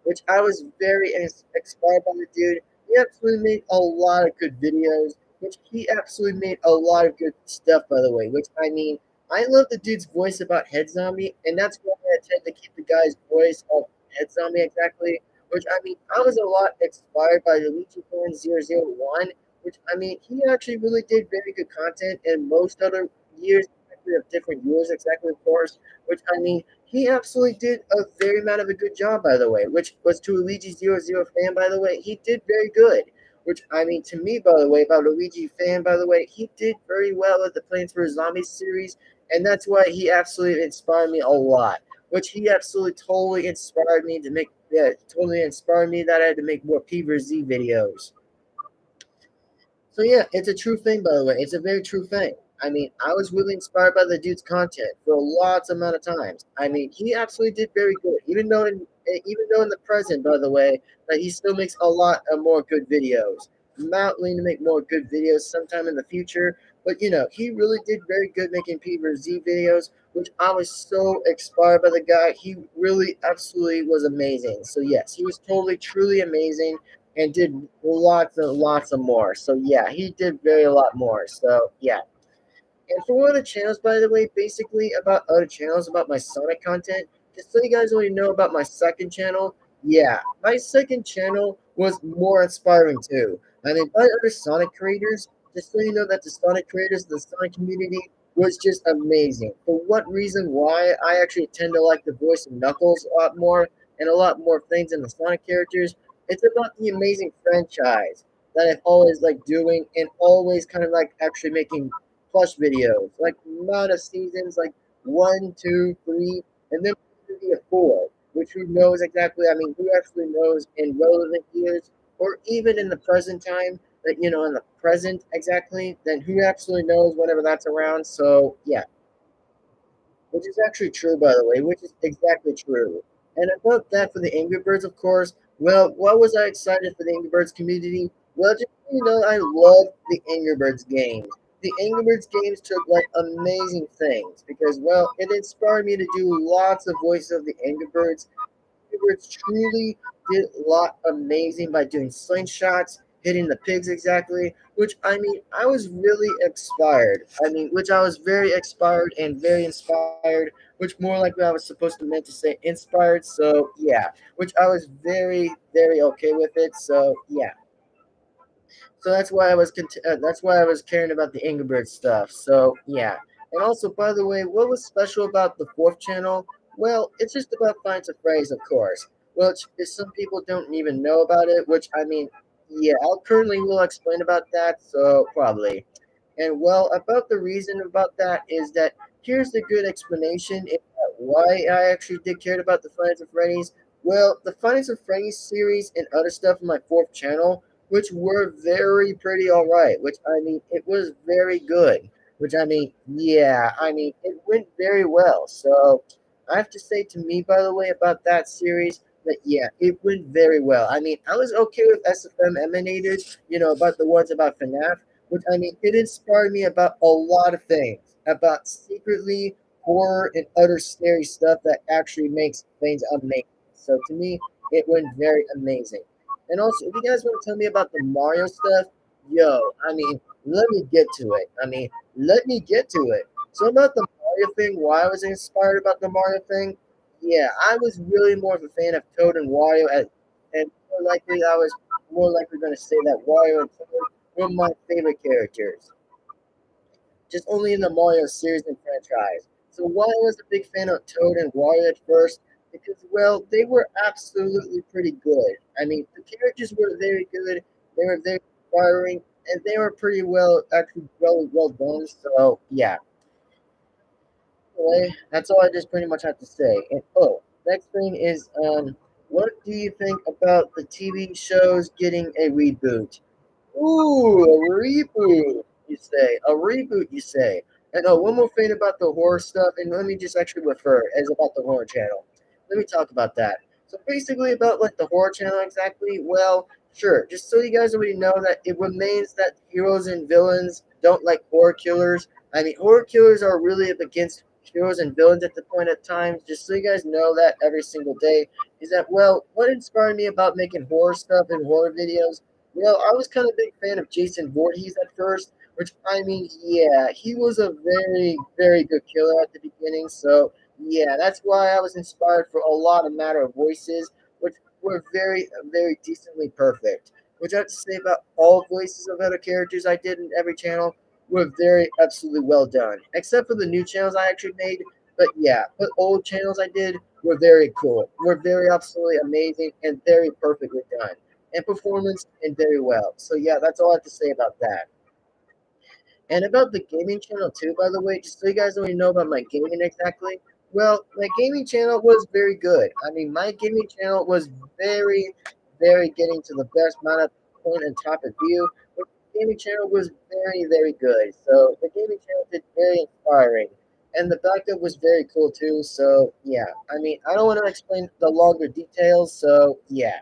which I was very inspired by the dude. He absolutely made a lot of good videos, which he absolutely made a lot of good stuff, by the way. Which I mean, I love the dude's voice about Head Zombie, and that's why I tend to keep the guy's voice of Head Zombie exactly. Which I mean, I was a lot inspired by Luigi Fan 001, which I mean, he actually really did very good content in most other years, exactly of different years, exactly, of course. Which I mean, he absolutely did a very amount of a good job, by the way. Which was to a Luigi 00 fan, by the way, he did very good. Which I mean, to me, by the way, about a Luigi fan, by the way, he did very well with the Plants vs Zombies series, and that's why he absolutely inspired me a lot. Which he absolutely totally inspired me to make. Yeah, totally inspired me that I had to make more P vs Z videos. So yeah, it's a true thing, by the way. It's a very true thing. I mean, I was really inspired by the dude's content for lots amount of times. I mean, he absolutely did very good, even though in the present, by the way, that he still makes a lot of more good videos. Mounting to make more good videos sometime in the future, but he really did very good making P vs Z videos, which I was so inspired by the guy. He really absolutely was amazing. So yes, he was totally truly amazing and did lots and lots of more. So yeah, he did very a lot more. So yeah. And for one of the channels, by the way, basically about other channels about my Sonic content, just so you guys already know about my second channel, yeah, my second channel was more inspiring too. I mean, by other Sonic creators, just so you know that the Sonic creators, the Sonic community was just amazing. For what reason? Why I actually tend to like the voice of Knuckles a lot more and a lot more things in the Sonic characters. It's about the amazing franchise that I've always liked doing and always kind of like actually making plus videos, like amount of seasons, like one, two, three, and then maybe a four. Which who knows exactly? I mean, who actually knows in relevant years, or even in the present time? That in the present exactly, then who actually knows whenever that's around? So yeah, which is actually true, by the way, which is exactly true. And about that for the Angry Birds, of course. Well, why was I excited for the Angry Birds community? Well, just so I love the Angry Birds games. The Angry Birds games took like amazing things because, well, it inspired me to do lots of voices of the Angry Birds. Edwards truly did a lot amazing by doing slingshots, hitting the pigs exactly, which I mean, I was really inspired. I mean, which I was very inspired and very inspired, which more likely I was supposed to meant to say inspired. So yeah, which I was very, very okay with it. So yeah. So that's why I was caring about the Angry Birds stuff. So yeah, and also by the way, what was special about the fourth channel? Well, it's just about finds a phrase, of course. Which is some people don't even know about it. Which I mean, yeah, I'll currently will explain about that. So probably. And well, about the reason about that is that here's the good explanation is that why I actually did care about the Finance of Freddy's. Well, the Finance of Freddy's series and other stuff on my fourth channel, which were very pretty all right, which I mean, it was very good, which I mean, yeah, I mean, it went very well. So I have to say to me, by the way, about that series, that yeah, it went very well. I mean, I was okay with SFM Emanators, about the ones about FNAF, which I mean, it inspired me about a lot of things, about secretly horror and other scary stuff that actually makes things amazing. So to me, it went very amazing. And also, if you guys want to tell me about the Mario stuff, yo, I mean, let me get to it. Let me get to it. So about the Mario thing, why I was inspired about the Mario thing, yeah, I was really more of a fan of Toad and Wario, and I was more likely going to say that Wario and Toad were my favorite characters, just only in the Mario series and franchise. So while I was a big fan of Toad and Wario at first, because well, they were absolutely pretty good. I mean, the characters were very good. They were very inspiring, and they were pretty well, actually, really well done. So yeah, anyway, that's all I just pretty much have to say. And oh, next thing is, what do you think about the TV shows getting a reboot? Ooh, a reboot, you say. A reboot, you say. And oh, one more thing about the horror stuff, and let me just actually refer as about the horror channel. Let me talk about that. So basically about like the horror channel exactly, well, sure, just so you guys already know that it remains that heroes and villains don't like horror killers. I mean, horror killers are really up against heroes and villains at the point at times, just so you guys know that every single day, is that, well, what inspired me about making horror stuff and horror videos, well, I was kind of a big fan of Jason Voorhees at first, which I mean, yeah, he was a very, very good killer at the beginning. So yeah, that's why I was inspired for a lot of matter of voices, which were very, very decently perfect. Which I have to say about all voices of other characters I did in every channel were very absolutely well done, except for the new channels I actually made. But yeah, but old channels I did were very cool, were very absolutely amazing and very perfectly done and performance and very well. So yeah, that's all I have to say about that. And about the gaming channel too, by the way, just so you guys already know about my gaming exactly. Well, my gaming channel was very good. I mean, my gaming channel was very, very getting to the best amount of point and top of view. But the gaming channel was very, very good. So the gaming channel did very inspiring. And the backup was very cool too. So yeah, I mean, I don't want to explain the longer details. So yeah,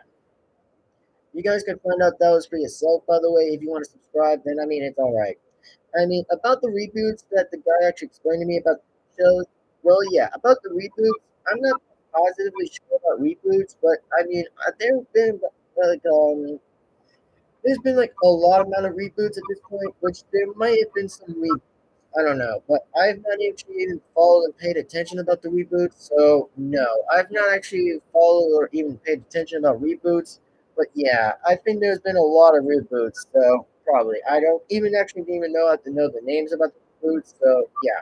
you guys can find out those for yourself, by the way. If you want to subscribe, then I mean, it's all right. I mean, about the reboots that the guy actually explained to me about the shows, well, yeah, about the reboots, I'm not positively sure about reboots, but I mean, there have been like there's been like a lot amount of reboots at this point, which there might have been some reboots. I don't know, but I've not actually even followed and paid attention about the reboots. So no, I've not actually followed or even paid attention about reboots. But yeah, I think there's been a lot of reboots. So probably I don't even actually even know how to know the names about the reboots. So yeah,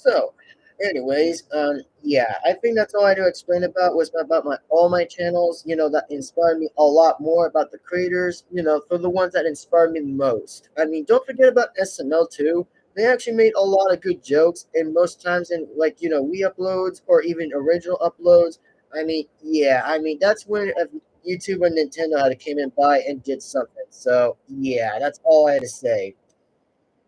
so, anyways, yeah, I think that's all I had to explain about was about my all my channels. You know that inspired me a lot more about the creators. You know, for the ones that inspired me the most. I mean, don't forget about SML too. They actually made a lot of good jokes, and most times in like we uploads or even original uploads. I mean, yeah, I mean that's when YouTube and Nintendo had to came in by and did something. So yeah, that's all I had to say,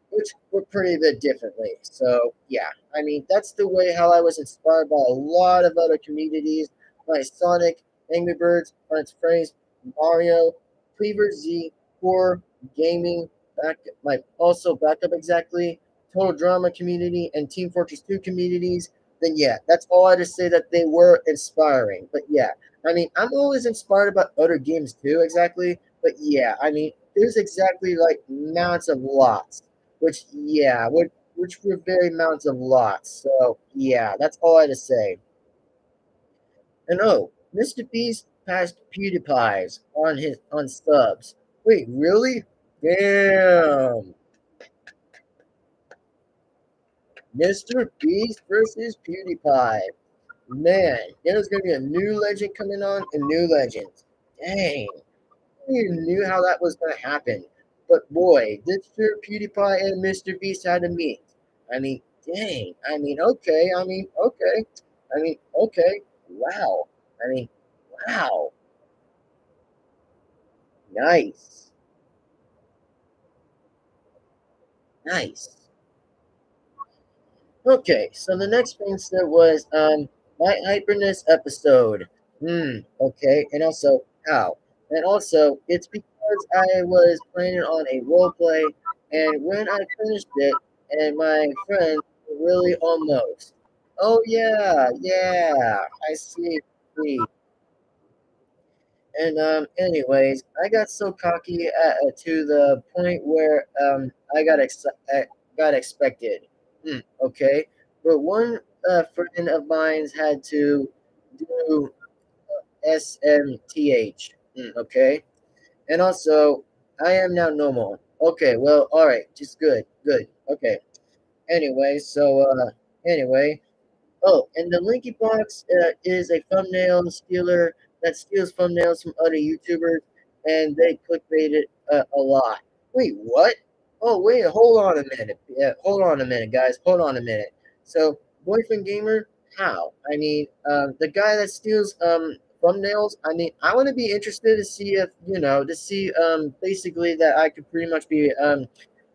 which were pretty bit differently. So yeah, I mean that's the way how I was inspired by a lot of other communities, like Sonic, Angry Birds, Planet Frames, Mario, PVZ, horror, gaming, back like also backup exactly, Total Drama community, and Team Fortress 2 communities. Then yeah, that's all I had to say that they were inspiring. But yeah, I mean I'm always inspired about other games too, exactly. But yeah, I mean there's exactly like mounts of lots which yeah, which were very amounts of lots. So yeah, that's all I had to say. And oh, Mr. Beast passed PewDiePie's on his on subs. Wait, really? Damn. Mr. Beast versus PewDiePie. Man, there's gonna be a new legend coming on, a new legend. Dang. Even knew how that was going to happen. But boy, did sure PewDiePie and Mr. Beast had to meet. I mean, dang. I mean, okay. I mean, okay. I mean, okay. Wow. I mean, wow. Nice. Nice. Okay, so the next thing said was my hyperness episode. Okay, and also how? And also it's because I was planning on a role play, and when I finished it, and my friend really almost. Oh yeah, yeah. I see. See. And anyways, I got so cocky to the point where got expected. Okay, but one friend of mine's had to do SMTH. Okay, and also I am now normal. Okay, well, all right, just good, good. Okay. Anyway, anyway, oh, and the Linky Box is a thumbnail stealer that steals thumbnails from other YouTubers, and they clickbait it a lot. Wait, what? Oh, wait, hold on a minute. Yeah, hold on a minute, guys. Hold on a minute. So, boyfriend gamer, how? I mean, the guy that steals thumbnails. I mean, I want to be interested to see if to see basically that I could pretty much be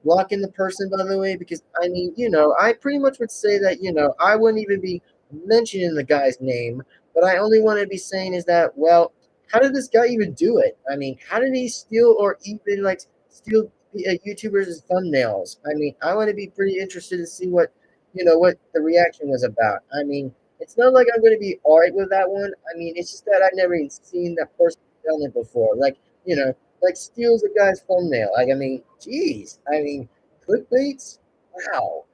blocking the person, by the way, because I mean, I pretty much would say that, I wouldn't even be mentioning the guy's name, but I only want to be saying is that, well, how did this guy even do it? I mean, how did he steal or even like steal YouTubers' thumbnails? I mean, I want to be pretty interested to see what the reaction was about. I mean, it's not like I'm going to be alright with that one. I mean, it's just that I've never even seen that person done it before. Like steals a guy's thumbnail. Like, I mean, geez. I mean, clickbaits? Wow.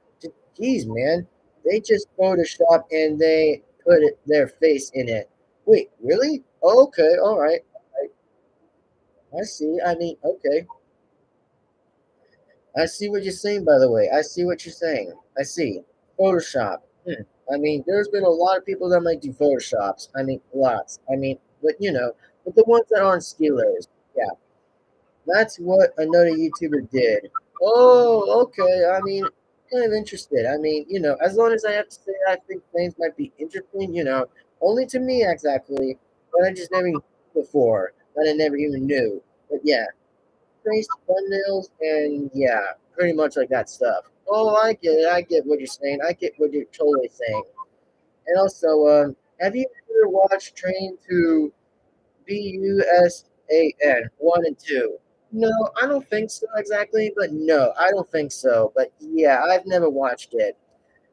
Geez, man. They just Photoshop and they put their face in it. Wait, really? Okay, all right. I see. I mean, okay. I see what you're saying, by the way. I see what you're saying. I see. Photoshop. I mean, there's been a lot of people that might do Photoshops. I mean, lots. I mean, but the ones that aren't stealers. Yeah. That's what another YouTuber did. Oh, okay. I mean, kind of interested. I mean, as long as I have to say I think things might be interesting, only to me exactly, but I just never even before, that I never even knew. But yeah, face thumbnails and yeah, pretty much like that stuff. Oh, I get it. I get what you're saying. I get what you're totally saying. And also, have you ever watched Train to BUSAN 1 and 2? No, I don't think so exactly, but no, I don't think so. But yeah, I've never watched it.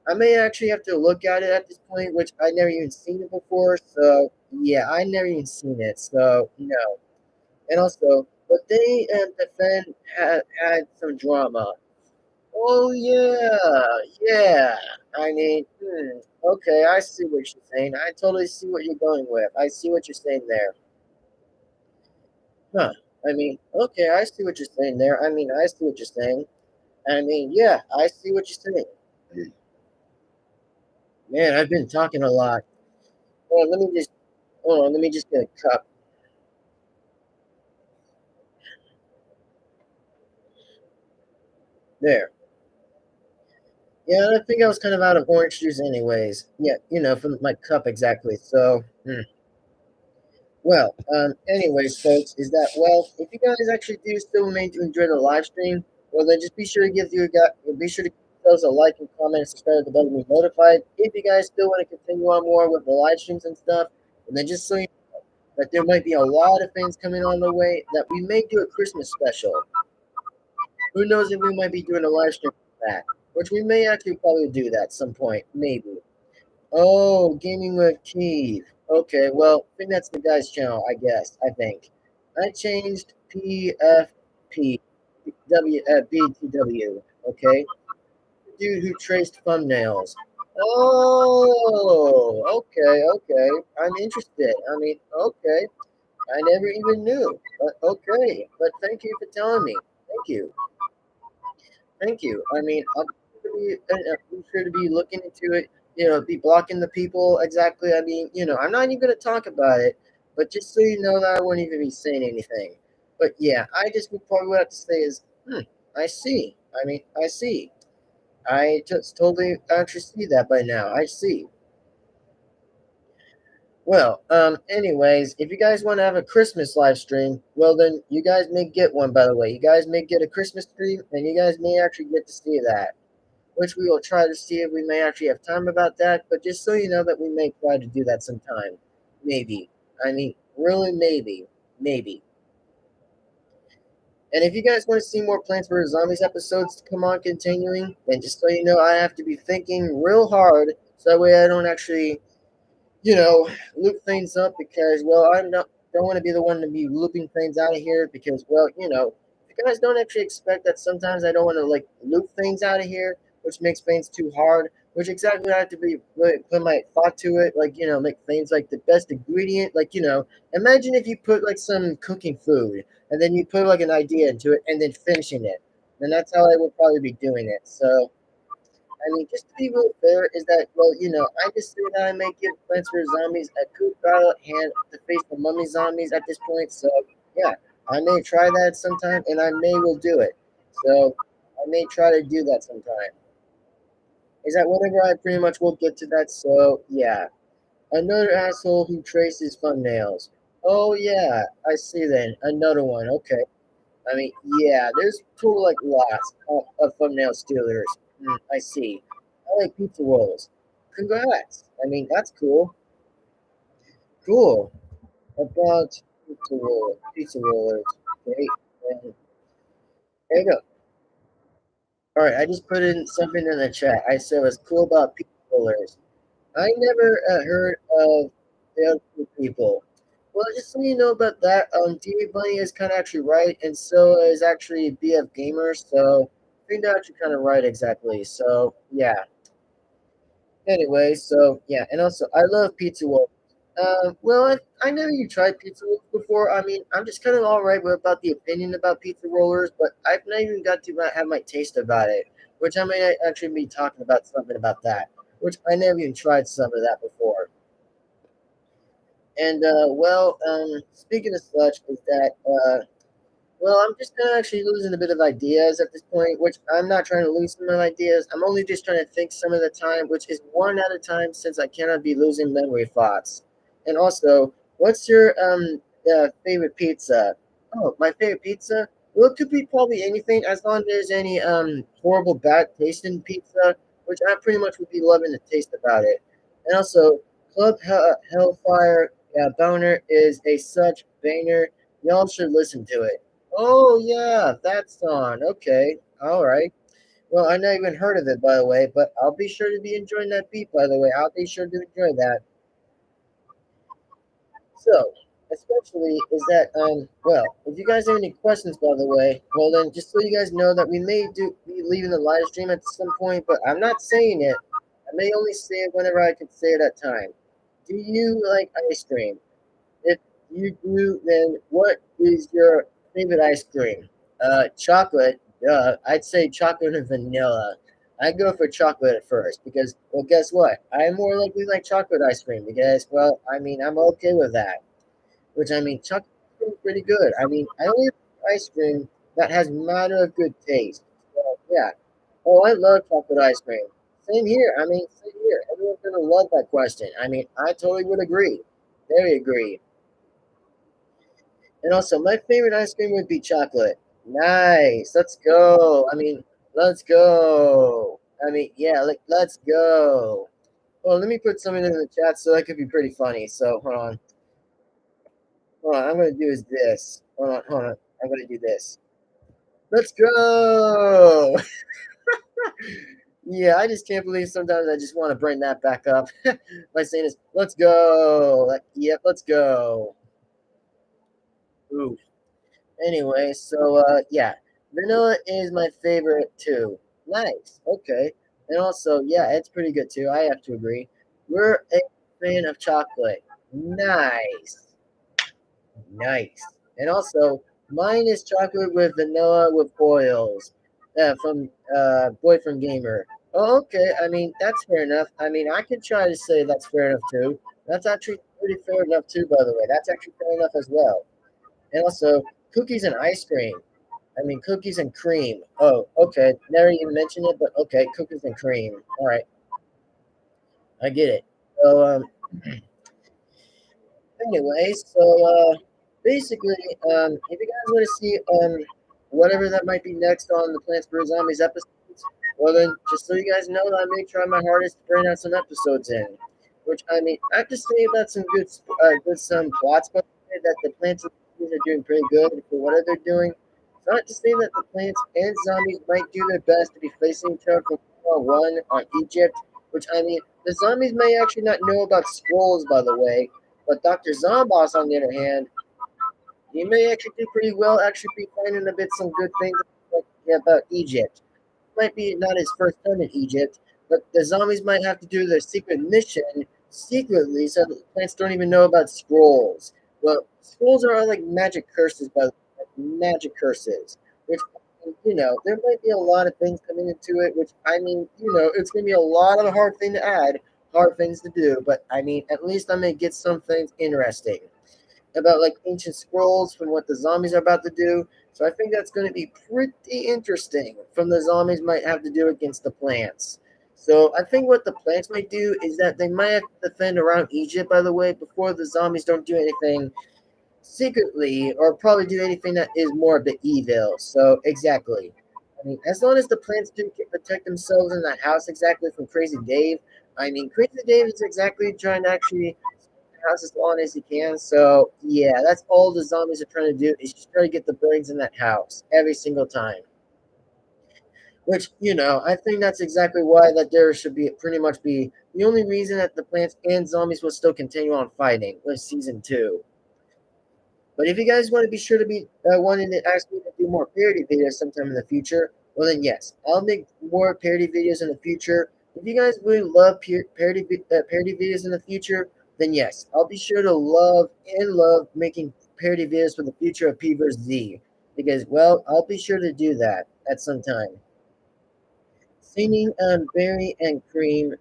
I may actually have to look at it at this point, which I never even seen it before. So yeah, I never even seen it. So no. And also, but they defend had some drama. Oh yeah, yeah. I mean, okay, I see what you're saying. I totally see what you're going with. I see what you're saying there. Huh. I mean, okay, I see what you're saying there. I mean, I see what you're saying. I mean, yeah, I see what you're saying. Man, I've been talking a lot. Hold on, let me just get a cup. There. Yeah, I think I was kind of out of orange juice anyways. Yeah, from my cup exactly. So, well, anyways, folks, is that well, if you guys actually do still remain to enjoy the live stream, well then just be sure to give yourselves a like and comment and subscribe to the button to be notified. If you guys still want to continue on more with the live streams and stuff, and then just so you know that there might be a lot of things coming on the way, that we may do a Christmas special. Who knows if we might be doing a live stream for that, which we may actually probably do that some point, maybe. Oh, gaming with Keith. Okay, well, I think that's the guy's channel, I guess. I think I changed PFP BTW. Okay, dude who traced thumbnails. Oh, okay, okay. I'm interested. I mean, okay. I never even knew. But okay. But thank you for telling me. Thank you. Thank you. I mean, be sure to be looking into it. Be blocking the people exactly. I mean, I'm not even going to talk about it, but just so you know that I won't even be saying anything. But yeah, I just would probably what I have to say is, I see. I mean, I see. I just totally actually see that by now. I see. Well, anyways, if you guys want to have a Christmas live stream, well, then you guys may get one, by the way. You guys may get a Christmas stream, and you guys may actually get to see that, which we will try to see if we may actually have time about that. But just so you know that we may try to do that sometime. Maybe. I mean, really, maybe. Maybe. And if you guys want to see more Plants vs. Zombies episodes to come on continuing, then just so you know, I have to be thinking real hard so that way I don't actually, you know, loop things up because, well, I don't want to be the one to be looping things out of here because, well, you guys don't actually expect that sometimes I don't want to like loop things out of here, which makes things too hard. Which exactly I have to be really put my thought to it, like make things like the best ingredient. Like imagine if you put like some cooking food and then you put like an idea into it and then finishing it. And that's how I would probably be doing it. So I mean, just to be real fair, is that, well, I just say that I may give Plants vs. Zombies a coup battle at hand to face the mummy zombies at this point. So, yeah, I may try that sometime, and I may will do it. So, I may try to do that sometime. Is that whenever I pretty much will get to that? So, yeah. Another asshole who traces thumbnails. Oh, yeah, I see then. Another one. Okay. I mean, yeah, there's total like lots of thumbnail stealers. I see. I like pizza rolls. Congrats. I mean, that's cool. Cool. About pizza rollers. Great. And there you go. All right, I just put in something in the chat. I said what's cool about pizza rollers. I never heard of the other two people. Well, just so you know about that, TV Bunny is kind of actually right, and so is actually BF Gamer. So I think they're actually kind of right exactly. So yeah. Anyway, so yeah, and also I love pizza rolls. Well, I never even tried pizza rolls before. I mean, I'm just kind of all right with about the opinion about pizza rollers, but I've not even got to have my taste about it. Which I may actually be talking about something about that. Which I never even tried some of that before. And well, speaking of such, is that well, I'm just kind of actually losing a bit of ideas at this point, which I'm not trying to lose some of my ideas. I'm only just trying to think some of the time, which is one at a time since I cannot be losing memory thoughts. And also, what's your favorite pizza? Oh, my favorite pizza? Well, it could be probably anything as long as there's any horrible bad tasting pizza, which I pretty much would be loving the taste about it. And also, Hellfire Boner is a such banger. Y'all should listen to it. Oh yeah, that song. Okay, all right. Well, I never even heard of it, by the way, but I'll be sure to be enjoying that beat. By the way, I'll be sure to enjoy that. So, especially is that well, if you guys have any questions, by the way, well then just so you guys know that we may be leaving the live stream at some point, but I'm not saying it. I may only say it whenever I can say it at time. Do you like ice cream? If you do, then what is your favorite ice cream? Chocolate. I'd say chocolate and vanilla. I go for chocolate at first because, well, guess what? I more likely like chocolate ice cream because, well, I mean, I'm okay with that. Which I mean, chocolate ice cream is pretty good. I mean, I only like ice cream that has matter of good taste. So, yeah. Oh, I love chocolate ice cream. Same here. I mean, same here. Everyone's gonna love that question. I mean, I totally would agree. Very agree. And also, my favorite ice cream would be chocolate. Nice. Let's go. I mean, let's go. I mean, yeah, like, let's go. Well, let me put something in the chat so that could be pretty funny. So, hold on. Hold on. I'm going to do is this. Hold on. Hold on. I'm going to do this. Let's go. Yeah, I just can't believe sometimes I just want to bring that back up by saying this. Let's go. Like, yep, let's go. Ooh. Anyway, so yeah, vanilla is my favorite too. Nice. Okay. And also, yeah, it's pretty good too. I have to agree. We're a fan of chocolate. Nice. Nice. And also, mine is chocolate with vanilla with oils. From Boyfriend Gamer. Oh, okay. I mean, that's fair enough. I mean, I could try to say that's fair enough too. That's actually pretty fair enough too, by the way. That's actually fair enough as well. And also, cookies and ice cream. I mean, cookies and cream. Oh, okay. Never even mentioned it, but okay, cookies and cream. All right, I get it. So, anyway, so basically, if you guys want to see whatever that might be next on the Plants vs Zombies episodes, well then, just so you guys know, that I may try my hardest to bring out some episodes in. Which I mean, I have to say about some good some plots, but that the Plants and Zombies are doing pretty good for whatever they're doing. It's not to say that the plants and zombies might do their best to be facing each other from one on Egypt, which I mean, the zombies may actually not know about scrolls, by the way, but Dr. Zomboss, on the other hand, he may actually do pretty well, actually be finding a bit some good things like, yeah, about Egypt. Might be not his first time in Egypt, but the zombies might have to do their secret mission secretly so the plants don't even know about scrolls. Well, scrolls are like magic curses, by the way, like magic curses, which, there might be a lot of things coming into it, which, I mean, it's going to be a lot of hard thing to add, hard things to do, but, I mean, at least I'm going to get some things interesting about like ancient scrolls from what the zombies are about to do. So I think that's going to be pretty interesting from the zombies might have to do against the plants. So I think what the plants might do is that they might have to defend around Egypt, by the way, before the zombies don't do anything secretly or probably do anything that is more a bit evil. So exactly. I mean, as long as the plants can protect themselves in that house exactly from Crazy Dave, I mean, Crazy Dave is exactly trying to actually house as long as he can. So yeah, that's all the zombies are trying to do is just try to get the brains in that house every single time. Which I think that's exactly why that there should be pretty much be the only reason that the plants and zombies will still continue on fighting with season 2. But if you guys want to be sure to be wanting to ask me to do more parody videos sometime in the future, well then yes, I'll make more parody videos in the future. If you guys really love parody videos in the future, then yes, I'll be sure to love making parody videos for the future of PVZ. Because well, I'll be sure to do that at some time. Singing on berry and cream,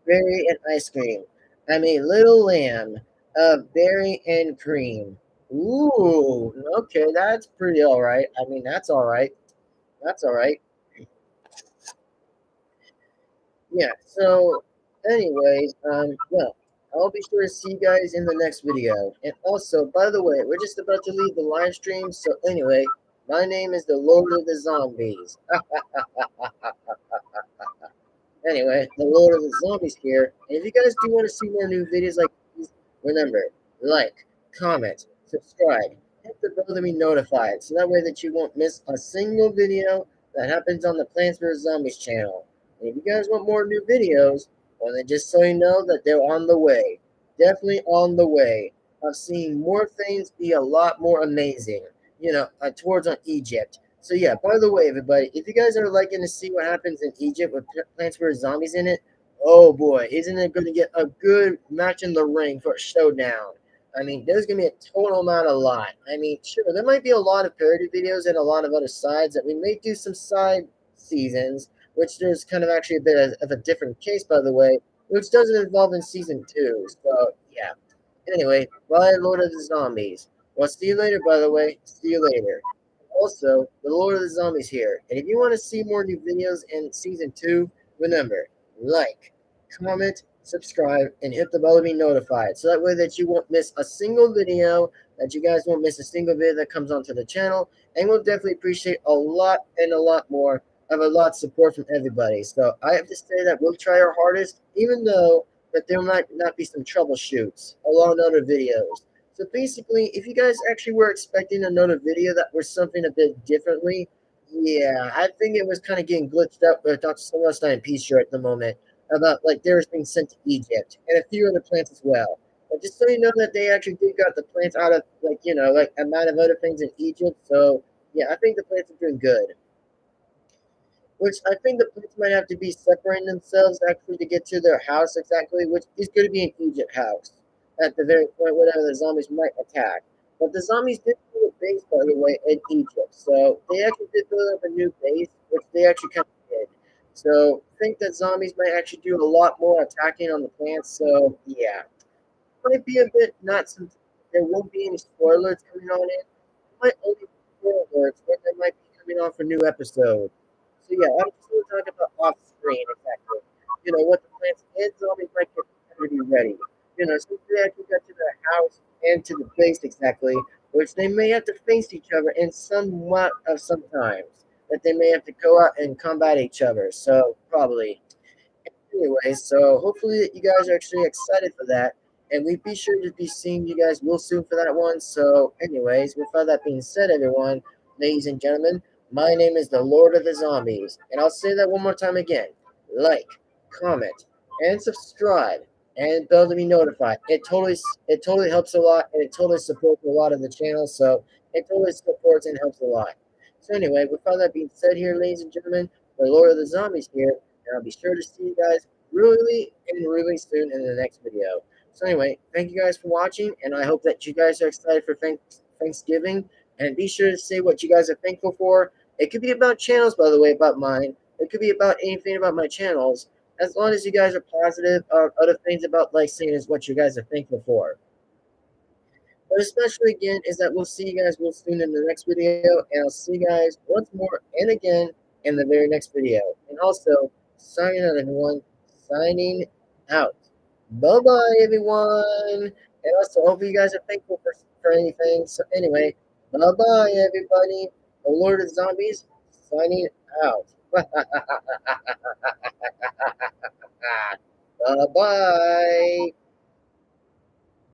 berry and ice cream. I'm a little lamb of berry and cream. Ooh, okay, that's pretty all right. I mean, that's all right. That's all right. Yeah, so, anyways, well, I'll be sure to see you guys in the next video. And also, by the way, we're just about to leave the live stream. So, anyway, my name is the Lord of the Zombies. Anyway, the Lord of the Zombies here. And if you guys do want to see more new videos like these, remember, like, comment, subscribe, hit the bell to be notified, so that way that you won't miss a single video that happens on the Plants vs. Zombies channel. And if you guys want more new videos, well then just so you know that they're on the way. Definitely on the way. Of seeing more things be a lot more amazing. Towards on Egypt. So yeah, by the way, everybody, if you guys are liking to see what happens in Egypt with Plants vs. Zombies in it, oh boy, isn't it going to get a good match in the ring for a showdown? I mean, there's going to be a total amount of lot. I mean, sure, there might be a lot of parody videos and a lot of other sides that we may do some side seasons, which there's kind of actually a bit of a different case, by the way, which doesn't involve in season 2. So yeah. Anyway, bye, Lord of the Zombies. Well, see you later, by the way. See you later. Also, the Lord of the Zombies here. And if you want to see more new videos in season 2, remember, like, comment, subscribe, and hit the bell to be notified. So that way that you won't miss a single video, that you guys won't miss a single video that comes onto the channel. And we'll definitely appreciate a lot and a lot more of a lot of support from everybody. So I have to say that we'll try our hardest, even though that there might not be some troubleshoots along other videos. So basically, if you guys actually were expecting another video that was something a bit differently, yeah, I think it was kind of getting glitched up with Dr. Celestine and Peace at the moment about like theirs being sent to Egypt and a few other plants as well. But just so you know that they actually did got the plants out of like amount of other things in Egypt. So yeah, I think the plants are doing good. Which I think the police might have to be separating themselves actually to get to their house exactly, which is going to be an Egypt house at the very point whatever the zombies might attack. But the zombies did build a base, by the way, in Egypt. So they actually did build up a new base, which they actually kind of did. So I think that zombies might actually do a lot more attacking on the plants. So yeah, might be a bit not some. There won't be any spoilers coming on it. Might only be spoilers, but they might be coming on for new episodes. So yeah, I'm just going to talk about off screen exactly. What the plants and zombies might get to be ready. Since they actually got to the house and to the base exactly, which they may have to face each other in somewhat of sometimes. That they may have to go out and combat each other. So probably. Anyway, so hopefully that you guys are actually excited for that. And we be sure to be seeing you guys real soon for that one. So, anyways, with all that being said, everyone, ladies and gentlemen, my name is the Lord of the Zombies. And I'll say that one more time again. Like, comment, and subscribe and bell to be notified. It totally helps a lot, and it totally supports a lot of the channel. So it totally supports and helps a lot. So anyway, with all that being said here, ladies and gentlemen, the Lord of the Zombies here, and I'll be sure to see you guys really and really soon in the next video. So anyway, thank you guys for watching, and I hope that you guys are excited for Thanksgiving. And be sure to say what you guys are thankful for. It could be about channels, by the way, about mine. It could be about anything about my channels, as long as you guys are positive. Other things about like saying is what you guys are thankful for. But especially again is that we'll see you guys real soon in the next video, and I'll see you guys once more and again in the very next video. And also, signing out, everyone. Signing out. Bye bye, everyone. And also, hope you guys are thankful for anything. So anyway, bye bye, everybody. The Lord of Zombies signing out. Bye bye.